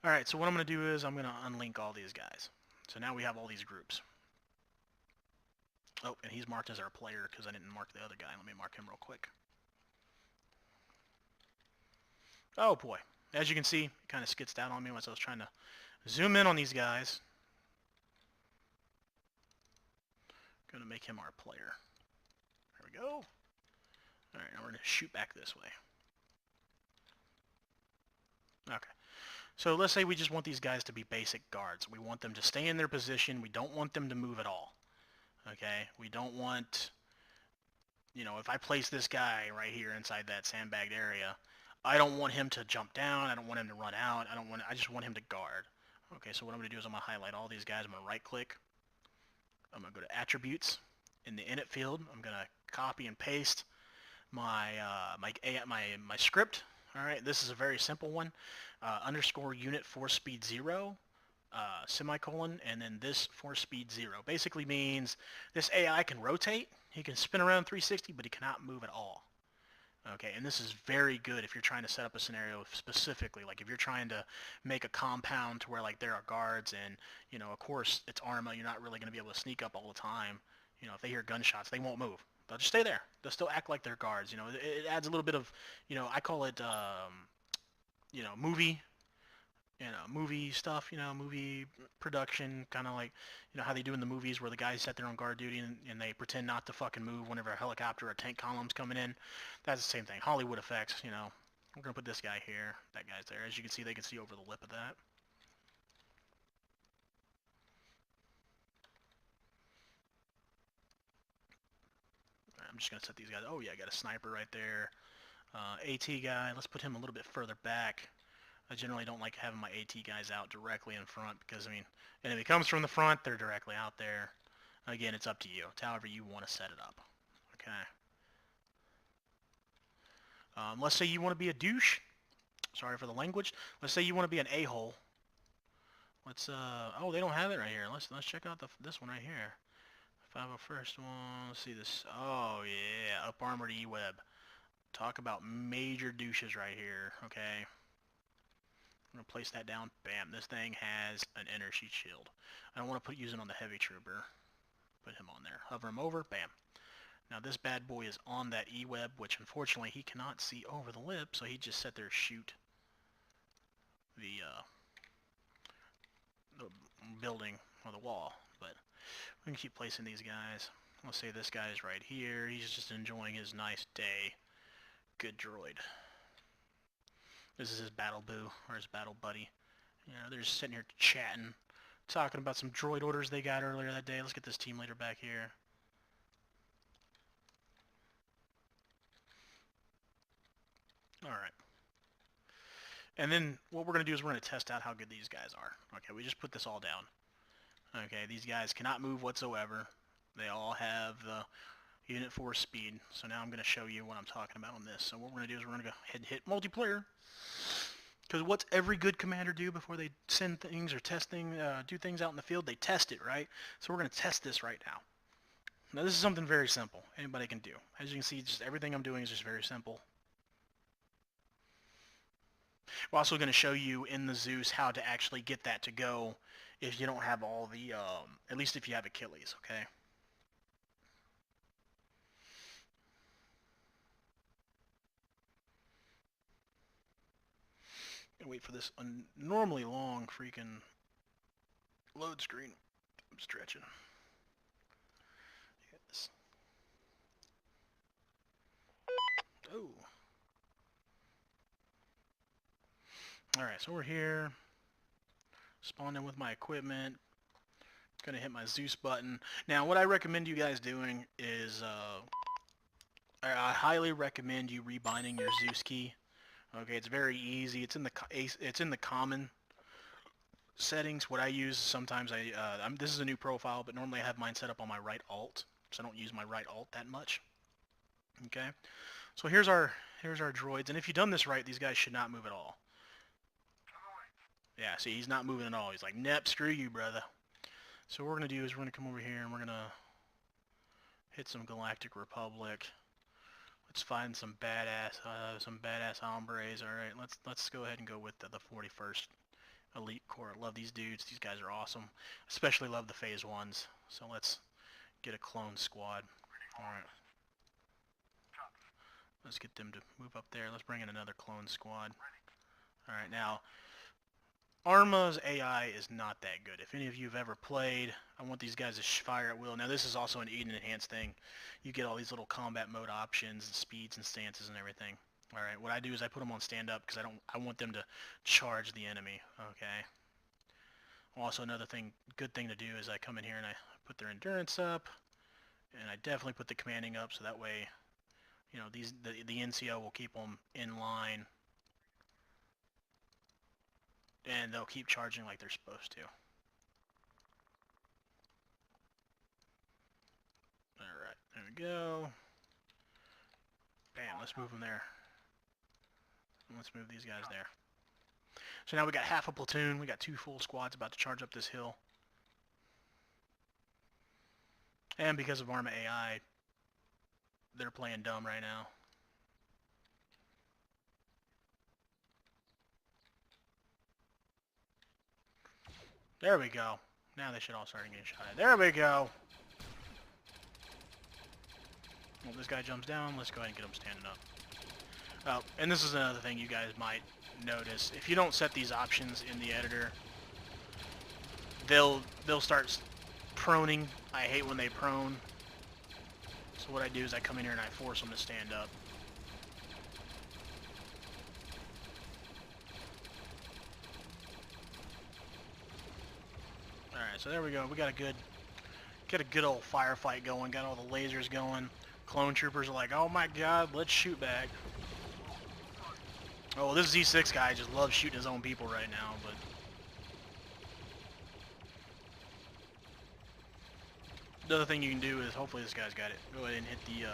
All right, so what I'm going to do is I'm going to unlink all these guys. So now we have all these groups. Oh, and he's marked as our player because I didn't mark the other guy. Let me mark him real quick. Oh boy. As you can see, it kind of skitzed out on me once I was trying to zoom in on these guys. Going to make him our player. There we go. Alright, now we're going to shoot back this way. Okay. So let's say we just want these guys to be basic guards. We want them to stay in their position. We don't want them to move at all. Okay, we don't want, if I place this guy right here inside that sandbagged area, I don't want him to jump down. I don't want him to run out. I just want him to guard. Okay, so what I'm going to do is I'm going to highlight all these guys. I'm going to right click. I'm going to go to attributes. In the init field, I'm going to copy and paste my script. All right, this is a very simple one. Underscore unit forceSpeed 0. Semicolon, and then this forceSpeed 0. Basically means this AI can rotate, he can spin around 360, but he cannot move at all. Okay, and this is very good if you're trying to set up a scenario specifically, like if you're trying to make a compound to where like there are guards and, of course it's Arma, you're not really going to be able to sneak up all the time. If they hear gunshots, they won't move. They'll just stay there. They'll still act like they're guards. It adds a little bit of, I call it, movie. movie stuff, movie production, kind of like, how they do in the movies where the guys set their own guard duty and they pretend not to fucking move whenever a helicopter or a tank column's coming in. That's the same thing. Hollywood effects, We're going to put this guy here. That guy's there. As you can see, they can see over the lip of that. I'm just going to set these guys. Oh, yeah, I got a sniper right there. AT guy, let's put him a little bit further back. I generally don't like having my AT guys out directly in front because, and if it comes from the front, they're directly out there. Again, it's up to you. It's however you want to set it up. Okay. Let's say you want to be a douche. Sorry for the language. Let's say you want to be an a-hole. Let's, oh, they don't have it right here. Let's check out this one right here. 501st one. Let's see this. Oh, yeah. Up armored E-web. Talk about major douches right here. Okay. I'm going to place that down. Bam. This thing has an inner sheet shield. I don't want to use it on the heavy trooper. Put him on there. Hover him over. Bam. Now this bad boy is on that E-web, which unfortunately he cannot see over the lip, so he just sat there to shoot the building or the wall. But we can keep placing these guys. Let's say this guy is right here. He's just enjoying his nice day. Good droid. This is his battle boo, or his battle buddy. They're just sitting here chatting, talking about some droid orders they got earlier that day. Let's get this team leader back here. Alright. And then what we're going to do is we're going to test out how good these guys are. Okay, we just put this all down. Okay, these guys cannot move whatsoever. They all have the unit force speed. So now I'm going to show you what I'm talking about on this. So what we're going to do is we're going to go ahead and hit multiplayer. Because what's every good commander do before they send things or do things out in the field? They test it, right? So we're going to test this right now. Now this is something very simple. Anybody can do. As you can see, just everything I'm doing is just very simple. We're also going to show you in the Zeus how to actually get that to go if you don't have all the, at least if you have Achilles, okay? Wait for this normally long freaking load screen. I'm stretching. Yes. Oh. Alright, so we're here. Spawned in with my equipment. Gonna hit my Zeus button. Now, what I recommend you guys doing is, I highly recommend you rebinding your Zeus key. Okay, it's very easy. It's in the common settings. What I use sometimes this is a new profile, but normally I have mine set up on my right alt, so I don't use my right alt that much. Okay, so here's our droids, and if you've done this right, these guys should not move at all. Yeah, see, he's not moving at all. He's like, "Nep, screw you, brother." So what we're gonna do is we're gonna come over here and we're gonna hit some Galactic Republic. Let's find some badass hombres. All right, let's go ahead and go with the 41st Elite Corps. Love these dudes. These guys are awesome. Especially love the Phase 1s. So let's get a clone squad. All right. Let's get them to move up there. Let's bring in another clone squad. All right, now Arma's AI is not that good. If any of you have ever played, I want these guys to fire at will. Now this is also an Eden enhanced thing. You get all these little combat mode options and speeds and stances and everything. All right, what I do is I put them on stand up because I want them to charge the enemy. Okay. Also, another good thing to do is I come in here and I put their endurance up, and I definitely put the commanding up so that way, the NCO will keep them in line. And they'll keep charging like they're supposed to. Alright, there we go. Bam, let's move them there. And let's move these guys there. So now we got half a platoon. We got 2 full squads about to charge up this hill. And because of Arma AI, they're playing dumb right now. There we go. Now they should all start getting shot at. There we go. Well, this guy jumps down. Let's go ahead and get him standing up. Oh, and this is another thing you guys might notice. If you don't set these options in the editor, they'll start proning. I hate when they prone. So what I do is I come in here and I force them to stand up. Alright, so there we go. We got a good old firefight going. Got all the lasers going. Clone troopers are like, oh my god, let's shoot back. Oh, this Z6 guy just loves shooting his own people right now, but... The other thing you can do is, hopefully this guy's got it. Go ahead and hit the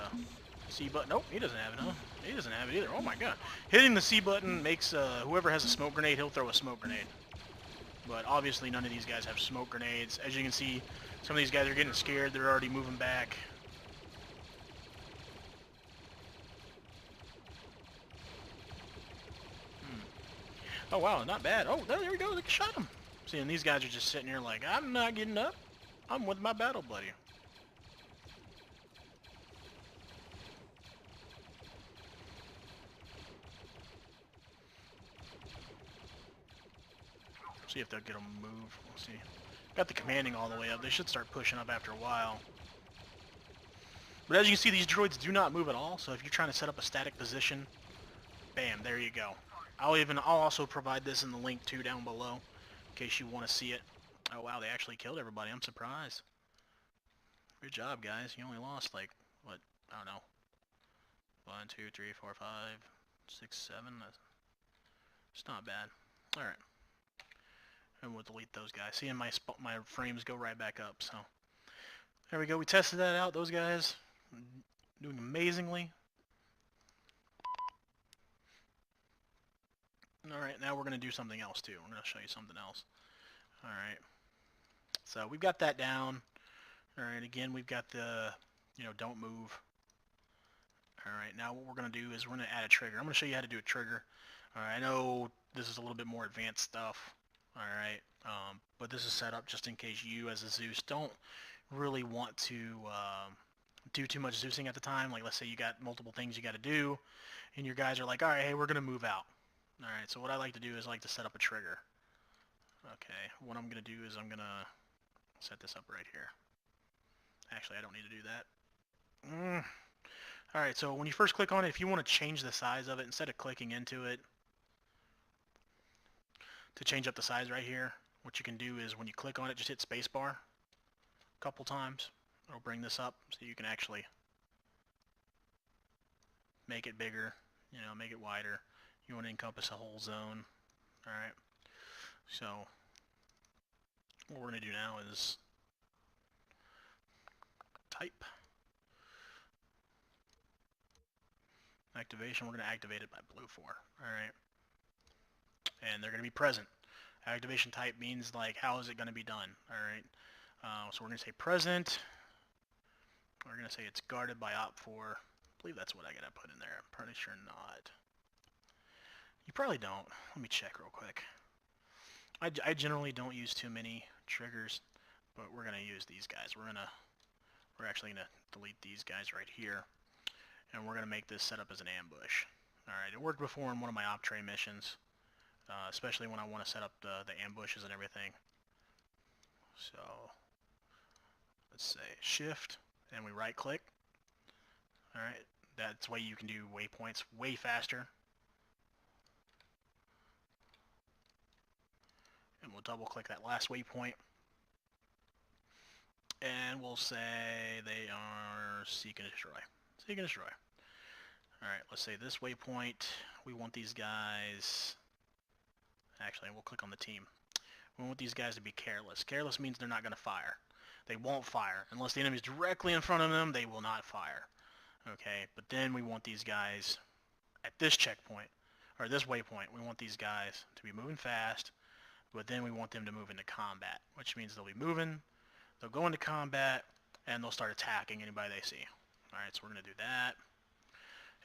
C button. Nope, he doesn't have it, huh? He doesn't have it either. Oh my god. Hitting the C button makes, whoever has a smoke grenade, he'll throw a smoke grenade. But obviously none of these guys have smoke grenades. As you can see, some of these guys are getting scared. They're already moving back. Oh wow, not bad. Oh, there we go. They shot him. See, and these guys are just sitting here like, I'm not getting up. I'm with my battle buddy. See if they'll get them to move. We'll see. Got the commanding all the way up. They should start pushing up after a while. But as you can see, these droids do not move at all. So if you're trying to set up a static position, bam, there you go. I'll also provide this in the link too down below, in case you want to see it. Oh wow, they actually killed everybody. I'm surprised. Good job, guys. You only lost like what? I don't know. 1, 2, 3, 4, 5, 6, 7. It's not bad. All right. And we'll delete those guys. See, and my frames go right back up. So there we go. We tested that out. Those guys doing amazingly. All right, now we're going to do something else too. I'm going to show you something else. All right. So we've got that down. All right, again, we've got the, don't move. All right, now what we're going to do is we're going to add a trigger. I'm going to show you how to do a trigger. All right, I know this is a little bit more advanced stuff. All right, but this is set up just in case you, as a Zeus, don't really want to do too much Zeusing at the time. Like, let's say you got multiple things you got to do, and your guys are like, all right, hey, we're going to move out. All right, so what I like to do is I like to set up a trigger. Okay, what I'm going to do is I'm going to set this up right here. Actually, I don't need to do that. Alright, so when you first click on it, if you want to change the size of it, instead of clicking into it, to change up the size right here, what you can do is when you click on it, just hit spacebar a couple times. It'll bring this up so you can actually make it bigger, make it wider. You want to encompass a whole zone. Alright, so what we're going to do now is type activation. We're going to activate it by blue 4. Alright, and they're going to be present. Activation type means like how is it going to be done. Alright, so we're going to say present. We're going to say it's guarded by op4. I believe that's what I got to put in there. I'm pretty sure not. You probably don't. Let me check real quick. I generally don't use too many triggers, but we're going to use these guys. We're actually going to delete these guys right here, and we're going to make this set up as an ambush. Alright, it worked before in one of my op tray missions, especially when I want to set up the ambushes and everything. So, let's say shift, and we right click. Alright, that's why you can do waypoints way faster. And we'll double click that last waypoint. And we'll say they are seek and destroy. Seek and destroy. Alright, let's say this waypoint, we want these guys... Actually, we'll click on the team. We want these guys to be careless. Careless means they're not going to fire. They won't fire. Unless the enemy's directly in front of them, they will not fire. Okay, but then we want these guys at this checkpoint, or this waypoint, we want these guys to be moving fast, but then we want them to move into combat, which means they'll be moving, they'll go into combat, and they'll start attacking anybody they see. Alright, so we're going to do that.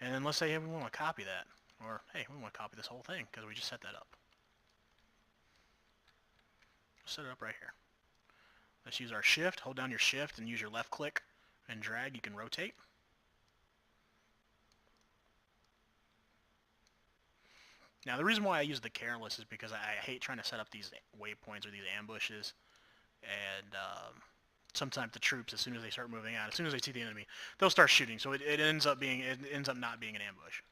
And then let's say, hey, we want to copy that. Or, hey, we want to copy this whole thing, because we just set that up. Set it up right here. Let's use our shift. Hold down your shift and use your left click and drag. You can rotate. Now, the reason why I use the careless is because I hate trying to set up these waypoints or these ambushes, and sometimes the troops, as soon as they start moving out, as soon as they see the enemy, they'll start shooting. So it ends up not being an ambush.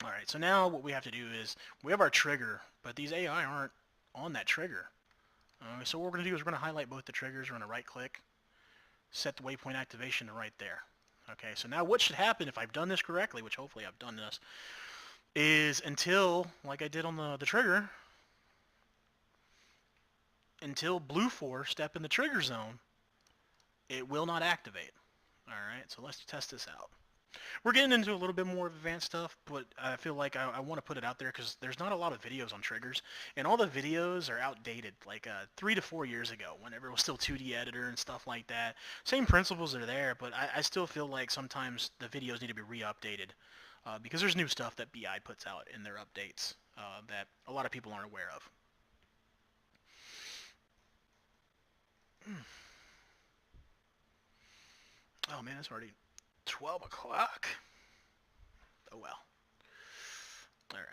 All right. So now what we have to do is we have our trigger, but these AI aren't on that trigger. So what we're going to do is we're going to highlight both the triggers. We're going to right-click, set the waypoint activation to right there. Okay. So now what should happen if I've done this correctly, which hopefully I've done this, is until, like I did on the trigger, until blue 4 step in the trigger zone, it will not activate. Alright, so let's test this out. We're getting into a little bit more advanced stuff, but I feel like I want to put it out there because there's not a lot of videos on triggers, and all the videos are outdated, like 3 to 4 years ago, whenever it was still 2D editor and stuff like that. Same principles are there, but I still feel like sometimes the videos need to be re-updated because there's new stuff that BI puts out in their updates that a lot of people aren't aware of. Oh man, it's already 12 o'clock. Oh well. Alright.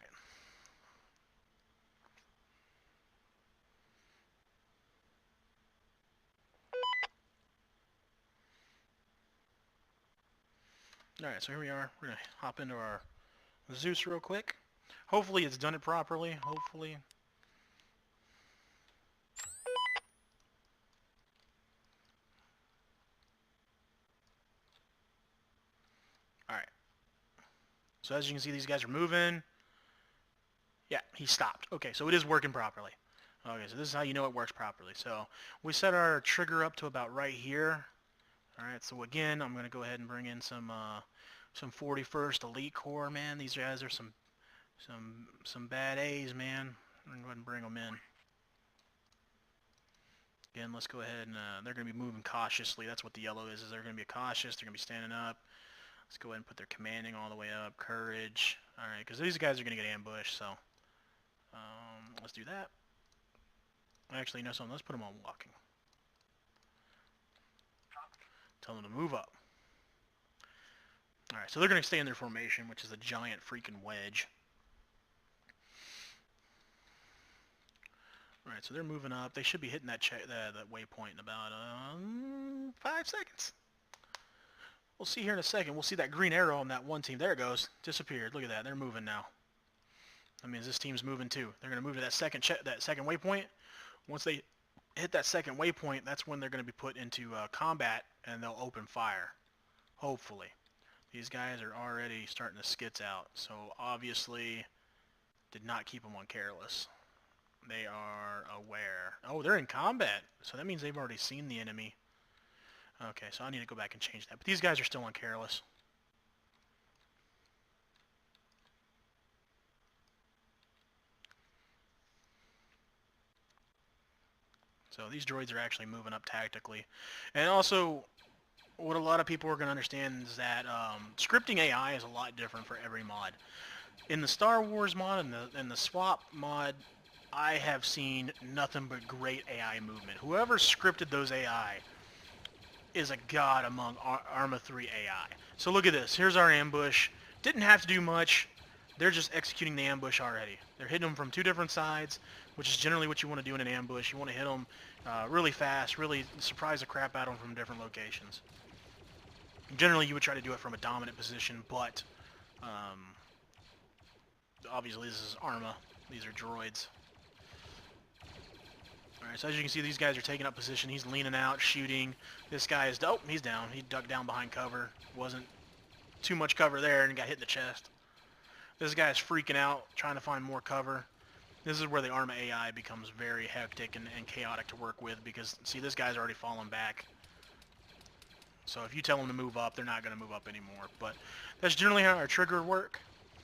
Alright, so here we are. We're going to hop into our Zeus real quick. Hopefully it's done it properly. Hopefully. Alright. So as you can see, these guys are moving. Yeah, he stopped. Okay, so it is working properly. Okay, so this is how you know it works properly. So we set our trigger up to about right here. Alright, so again, I'm going to go ahead and bring in some 41st Elite Corps, man. These guys are some bad A's, man. I'm going to go ahead and bring them in. Again, let's go ahead and they're going to be moving cautiously. That's what the yellow is they're going to be cautious. They're going to be standing up. Let's go ahead and put their commanding all the way up. Courage. Alright, because these guys are going to get ambushed, so let's do that. Actually, you know something? Let's put them on walking. Tell them to move up. Alright, so they're going to stay in their formation, which is a giant freaking wedge. Alright, so they're moving up. They should be hitting that waypoint in about 5 seconds. We'll see here in a second. We'll see that green arrow on that one team. There it goes. Disappeared. Look at that. They're moving now. That means this team's moving too. They're going to move to that second waypoint. Once they hit that second waypoint, that's when they're going to be put into combat, and they'll open fire. Hopefully. These guys are already starting to skits out, so obviously did not keep them on careless. They are aware. Oh, they're in combat, so that means they've already seen the enemy. Okay, so I need to go back and change that. But these guys are still on careless. So these droids are actually moving up tactically. And also, what a lot of people are going to understand is that scripting AI is a lot different for every mod. In the Star Wars mod and the swap mod, I have seen nothing but great AI movement. Whoever scripted those AI is a god among Arma 3 AI. So look at this. Here's our ambush. Didn't have to do much. They're just executing the ambush already. They're hitting them from 2 different sides, which is generally what you want to do in an ambush. You want to hit them really fast, really surprise the crap out of them from different locations. Generally, you would try to do it from a dominant position, but obviously this is Arma. These are droids. Alright, so as you can see, these guys are taking up position. He's leaning out, shooting. This guy is... Oh, he's down. He ducked down behind cover. Wasn't too much cover there and got hit in the chest. This guy is freaking out, trying to find more cover. This is where the Arma AI becomes very hectic and chaotic to work with because, see, this guy's already fallen back. So if you tell them to move up, they're not going to move up anymore. But that's generally how our trigger work.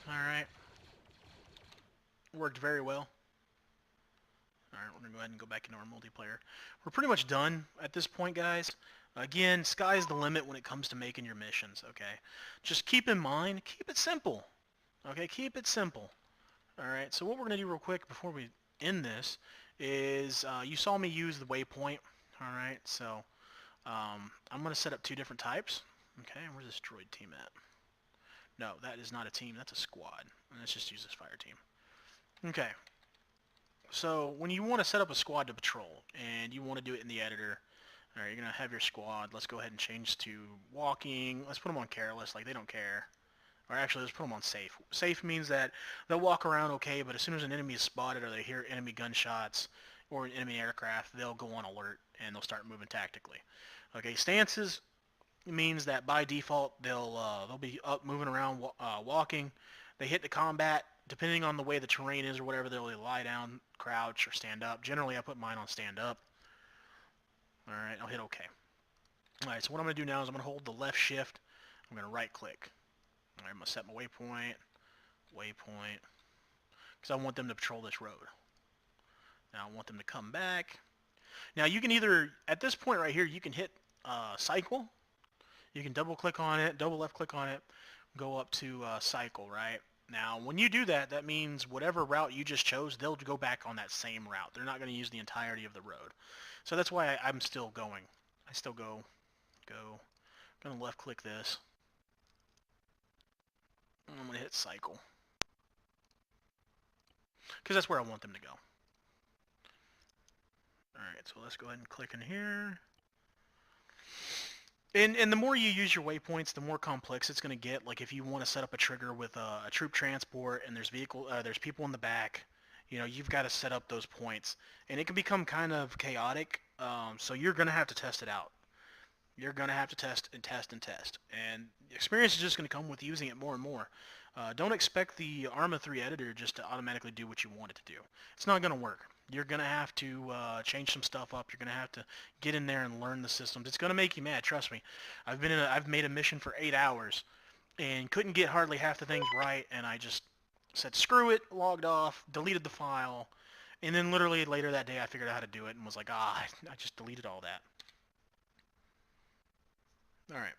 Alright. Worked very well. Alright, we're going to go ahead and go back into our multiplayer. We're pretty much done at this point, guys. Again, sky's the limit when it comes to making your missions, okay? Just keep in mind, keep it simple. Okay, keep it simple. Alright, so what we're going to do real quick before we end this is, you saw me use the waypoint. Alright, so I'm going to set up 2 different types. Okay, where's this droid team at? No, that is not a team. That's a squad. Let's just use this fire team. Okay. So when you want to set up a squad to patrol, and you want to do it in the editor, all right, you're going to have your squad. Let's go ahead and change to walking. Let's put them on careless, like they don't care. Or actually, let's put them on safe. Safe means that they'll walk around okay, but as soon as an enemy is spotted or they hear enemy gunshots or an enemy aircraft, they'll go on alert and they'll start moving tactically. Okay, stances means that by default they'll be up, moving around, walking. They hit the combat. Depending on the way the terrain is or whatever, they'll either lie down, crouch, or stand up. Generally, I put mine on stand up. All right, I'll hit OK. All right, so what I'm going to do now is I'm going to hold the left shift. I'm going to right click. All right, I'm going to set my waypoint, because I want them to patrol this road. Now I want them to come back. Now you can either, at this point right here, you can hit cycle. You can double click on it, double left click on it, go up to cycle, right? Now when you do that, that means whatever route you just chose, they'll go back on that same route. They're not going to use the entirety of the road. So that's why I'm still going. I still go. I'm going to left click this. And I'm going to hit cycle. Because that's where I want them to go. Alright, so let's go ahead and click in here. And the more you use your waypoints, the more complex it's going to get. Like if you want to set up a trigger with a troop transport and there's people in the back, you know, you've got to set up those points. And it can become kind of chaotic, so you're going to have to test it out. You're going to have to test and test and test. And experience is just going to come with using it more and more. Don't expect the Arma 3 editor just to automatically do what you want it to do. It's not going to work. You're going to have to change some stuff up. You're going to have to get in there and learn the systems. It's going to make you mad, trust me. I've made a mission for 8 hours and couldn't get hardly half the things right, and I just said screw it, logged off, deleted the file, and then literally later that day I figured out how to do it and was like, I just deleted all that. Alright,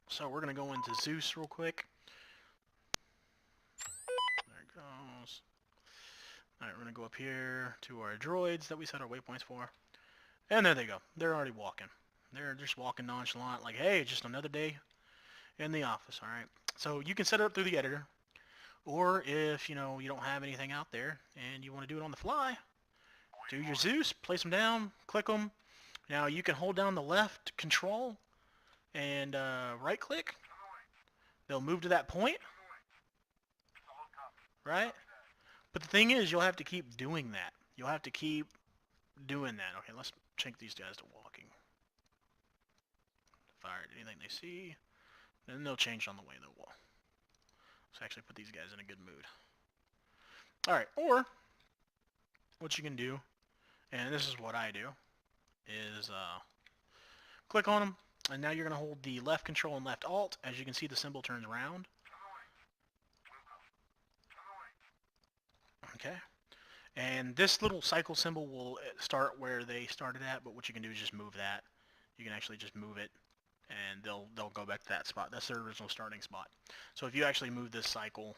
so we're going to go into Zeus real quick. There it goes. Alright, we're going to go up here to our droids that we set our waypoints for. And there they go. They're already walking. They're just walking nonchalant like, hey, just another day in the office, alright? So you can set it up through the editor. Or if, you know, you don't have anything out there and you want to do it on the fly, do your Zeus, place them down, click them. Now you can hold down the left control and right click. They'll move to that point, right? But the thing is, you'll have to keep doing that. You'll have to keep doing that. Okay, let's check these guys to walking. Fired anything they see. Then they'll change on the way though. Let's actually put these guys in a good mood. Alright, or what you can do, and this is what I do, is click on them, and now you're going to hold the left control and left alt. As you can see, the symbol turns around. Okay. And this little cycle symbol will start where they started at, but what you can do is just move that. You can actually just move it, and they'll go back to that spot. That's their original starting spot. So if you actually move this cycle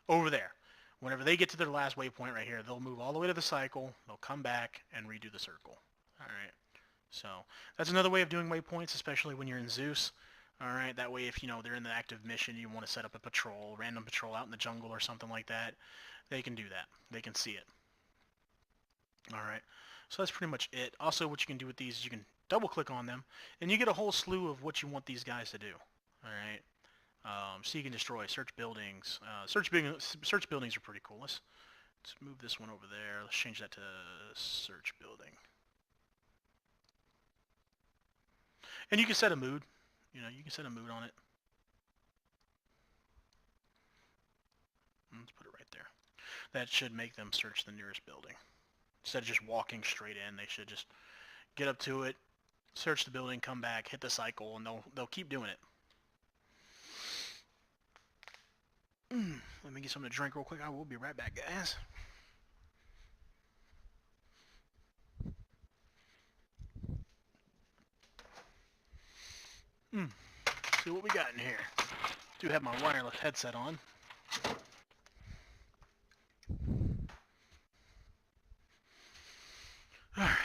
over there, whenever they get to their last waypoint right here, they'll move all the way to the cycle, they'll come back and redo the circle. Alright. So that's another way of doing waypoints, especially when you're in Zeus. Alright, that way if, you know, they're in the active mission, you want to set up a patrol, random patrol out in the jungle or something like that, they can do that. They can see it. Alright, so that's pretty much it. Also, what you can do with these is you can double click on them, and you get a whole slew of what you want these guys to do. Alright, seek and destroy, search buildings. Search buildings are pretty cool. Let's move this one over there. Let's change that to search building. And you can set a mood. You know, you can set a mood on it. Let's put it right there. That should make them search the nearest building. Instead of just walking straight in, they should just get up to it, search the building, come back, hit the cycle, and they'll keep doing it. Let me get something to drink real quick. I will be right back, guys. See what we got in here. Do have my wireless headset on. Alright,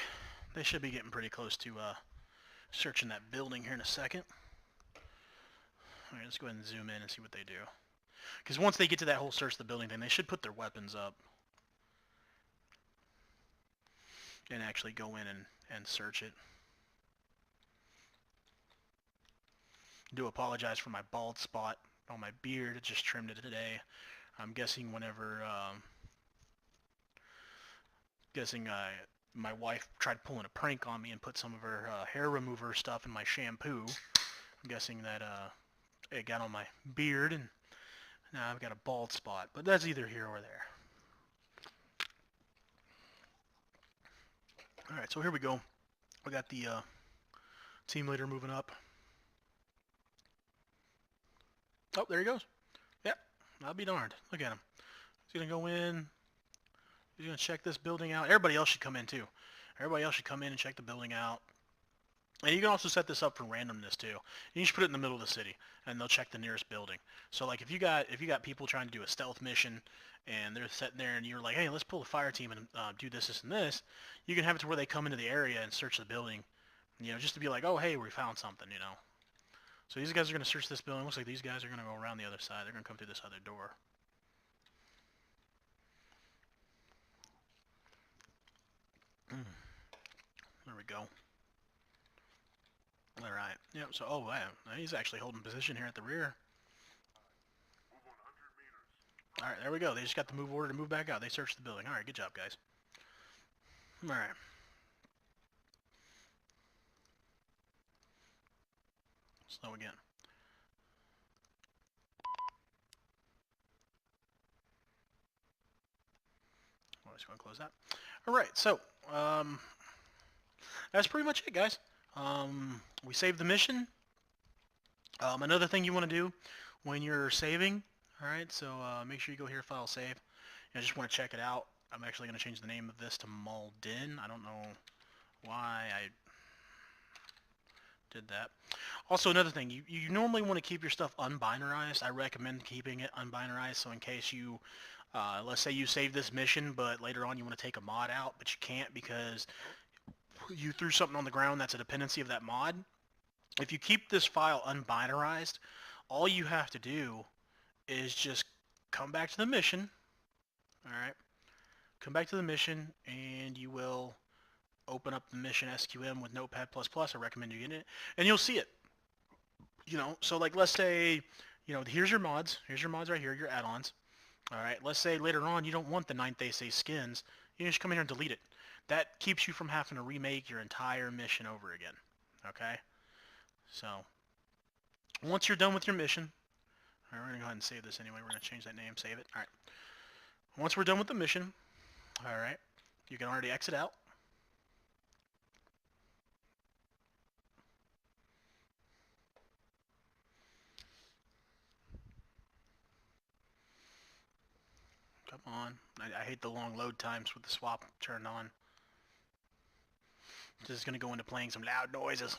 they should be getting pretty close to searching that building here in a second. Alright, let's go ahead and zoom in and see what they do. Because once they get to that whole search the building thing, they should put their weapons up. And actually go in and search it. Do apologize for my bald spot on my beard. I just trimmed it today. I'm guessing whenever... my wife tried pulling a prank on me and put some of her hair remover stuff in my shampoo. I'm guessing that it got on my beard, and now I've got a bald spot. But that's either here or there. Alright, so here we go. We got the team leader moving up. Oh, there he goes. Yep, I'll be darned. Look at him. He's going to go in. He's going to check this building out. Everybody else should come in, too. Everybody else should come in and check the building out. And you can also set this up for randomness, too. You just put it in the middle of the city, and they'll check the nearest building. So, like, if you got people trying to do a stealth mission, and they're sitting there, and you're like, hey, let's pull a fire team and do this, this, and this, you can have it to where they come into the area and search the building, you know, just to be like, oh, hey, we found something, you know. So these guys are going to search this building. Looks like these guys are going to go around the other side. They're going to come through this other door. There we go. All right. Yep. So, oh wow, he's actually holding position here at the rear. All right, there we go. They just got the move order to move back out. They searched the building. All right, good job, guys. All right. Slow again. I'm just going to close that. All right, so that's pretty much it, guys. We saved the mission. Another thing you want to do when you're saving, all right, so make sure you go here, file, save. I just want to check it out. I'm actually going to change the name of this to Malden. I don't know why I did that. Also, another thing, you normally want to keep your stuff unbinarized. I recommend keeping it unbinarized, so in case you, let's say you save this mission, but later on you want to take a mod out, but you can't because you threw something on the ground that's a dependency of that mod. If you keep this file unbinarized, all you have to do is just come back to the mission, alright, come back to the mission, and you will open up the mission SQM with Notepad++, I recommend you get it, and you'll see it. You know, so like let's say, you know, here's your mods right here, your add-ons. Alright, let's say later on you don't want the 9th Day skins, you just come in here and delete it. That keeps you from having to remake your entire mission over again, okay? So, once you're done with your mission, alright, we're going to go ahead and save this anyway, we're going to change that name, save it, alright. Once we're done with the mission, alright, you can already exit out. Come on. I hate the long load times with the swap turned on. This is going to go into playing some loud noises.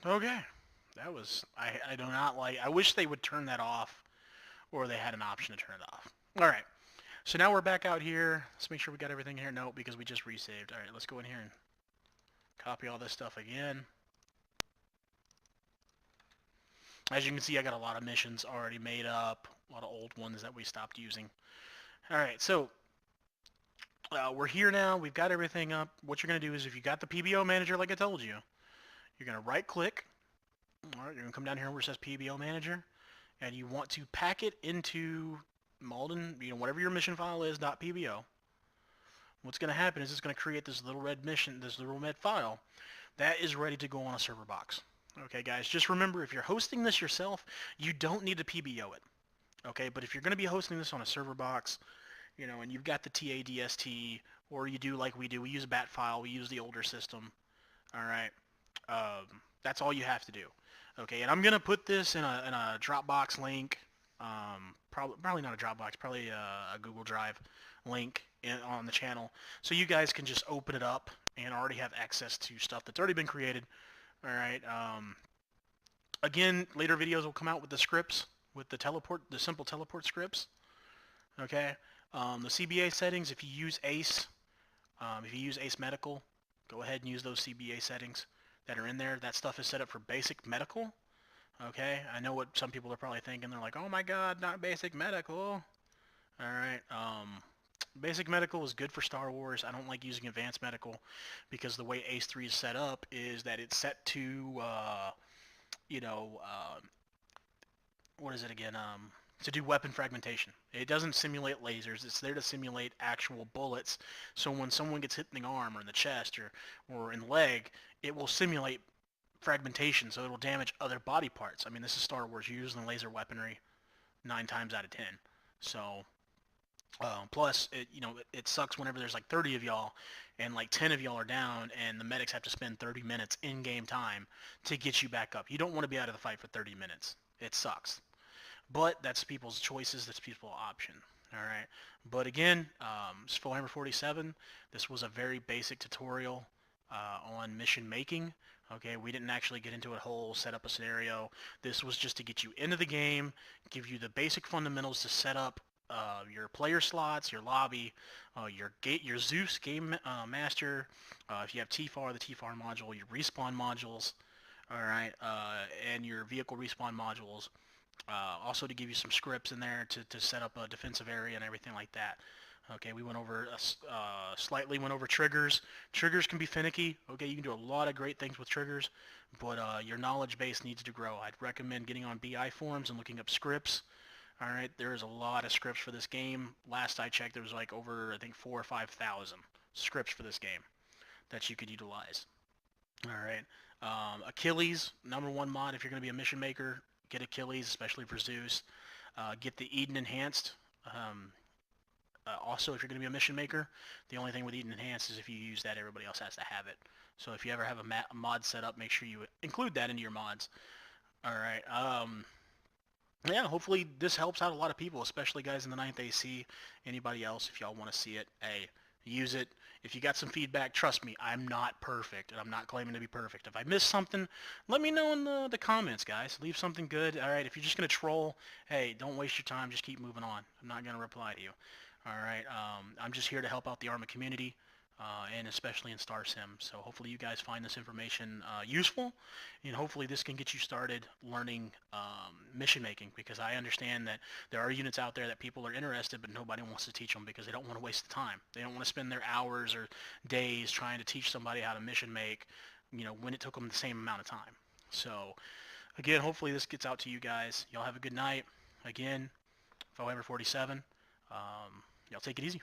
Okay, that was, I do not like, I wish they would turn that off, or they had an option to turn it off. Alright, so now we're back out here. Let's make sure we got everything here. No, because we just resaved. Alright, let's go in here and copy all this stuff again. As you can see, I got a lot of missions already made up, a lot of old ones that we stopped using. Alright, so we're here now. We've got everything up. What you're going to do is, if you got the PBO manager like I told you, you're going to right click. Alright, you're going to come down here where it says PBO manager, and you want to pack it into Malden, you know, whatever your mission file is, .pbo. What's going to happen is it's going to create this little red mission, this little red file that is ready to go on a server box. Okay, guys, just remember, if you're hosting this yourself, you don't need to PBO it. Okay, but if you're going to be hosting this on a server box, you know, and you've got the TADST, or you do like we do, we use a bat file, we use the older system, alright, that's all you have to do. Okay, and I'm going to put this in a Dropbox link, probably not a Dropbox, probably a Google Drive link on the channel, so you guys can just open it up and already have access to stuff that's already been created. All right. Again, later videos will come out with the scripts, with the simple teleport scripts. Okay. The CBA settings, if you use Ace Medical, go ahead and use those CBA settings that are in there. That stuff is set up for basic medical. Okay. I know what some people are probably thinking. They're like, oh my God, not basic medical. All right. Basic medical is good for Star Wars. I don't like using advanced medical because the way Ace 3 is set up is that it's set to, what is it again? To do weapon fragmentation. It doesn't simulate lasers. It's there to simulate actual bullets. So when someone gets hit in the arm or in the chest or in the leg, it will simulate fragmentation, so it will damage other body parts. I mean, this is Star Wars. You're using laser weaponry 9 times out of 10. So, plus, it sucks whenever there's like 30 of y'all and like 10 of y'all are down and the medics have to spend 30 minutes in-game time to get you back up. You don't want to be out of the fight for 30 minutes. It sucks. But that's people's choices. That's people's option. All right. But again, Warhammer 47. This was a very basic tutorial on mission making. Okay, we didn't actually get into a whole set up a scenario. This was just to get you into the game, give you the basic fundamentals to set up your player slots, your lobby, your Zeus game master. If you have TFAR, the TFAR module, your respawn modules. All right, and your vehicle respawn modules. Also to give you some scripts in there to set up a defensive area and everything like that. Okay, we went over slightly went over triggers. Triggers can be finicky. Okay, you can do a lot of great things with triggers, but your knowledge base needs to grow. I'd recommend getting on BI forums and looking up scripts. All right, there's a lot of scripts for this game. Last I checked, there was like over, I think, 4,000 or 5,000 scripts for this game that you could utilize. All right, Achilles, #1 mod if you're going to be a mission maker. Get Achilles, especially for Zeus. Get the Eden Enhanced. Also, if you're going to be a mission maker, the only thing with Eden Enhanced is if you use that, everybody else has to have it. So if you ever have a mod set up, make sure you include that into your mods. All right. Yeah, hopefully this helps out a lot of people, especially guys in the 9th AC. Anybody else, if y'all want to see it, hey, use it. If you got some feedback, trust me, I'm not perfect, and I'm not claiming to be perfect. If I missed something, let me know in the comments, guys. Leave something good. All right, if you're just going to troll, hey, don't waste your time. Just keep moving on. I'm not going to reply to you. All right, I'm just here to help out the Arma community, and especially in Star Sim. So hopefully you guys find this information useful, and hopefully this can get you started learning mission making, because I understand that there are units out there that people are interested, but nobody wants to teach them because they don't want to waste the time. They don't want to spend their hours or days trying to teach somebody how to mission make, when it took them the same amount of time. So again, hopefully this gets out to you guys. Y'all have a good night. Again, Warhammer 47. Y'all take it easy.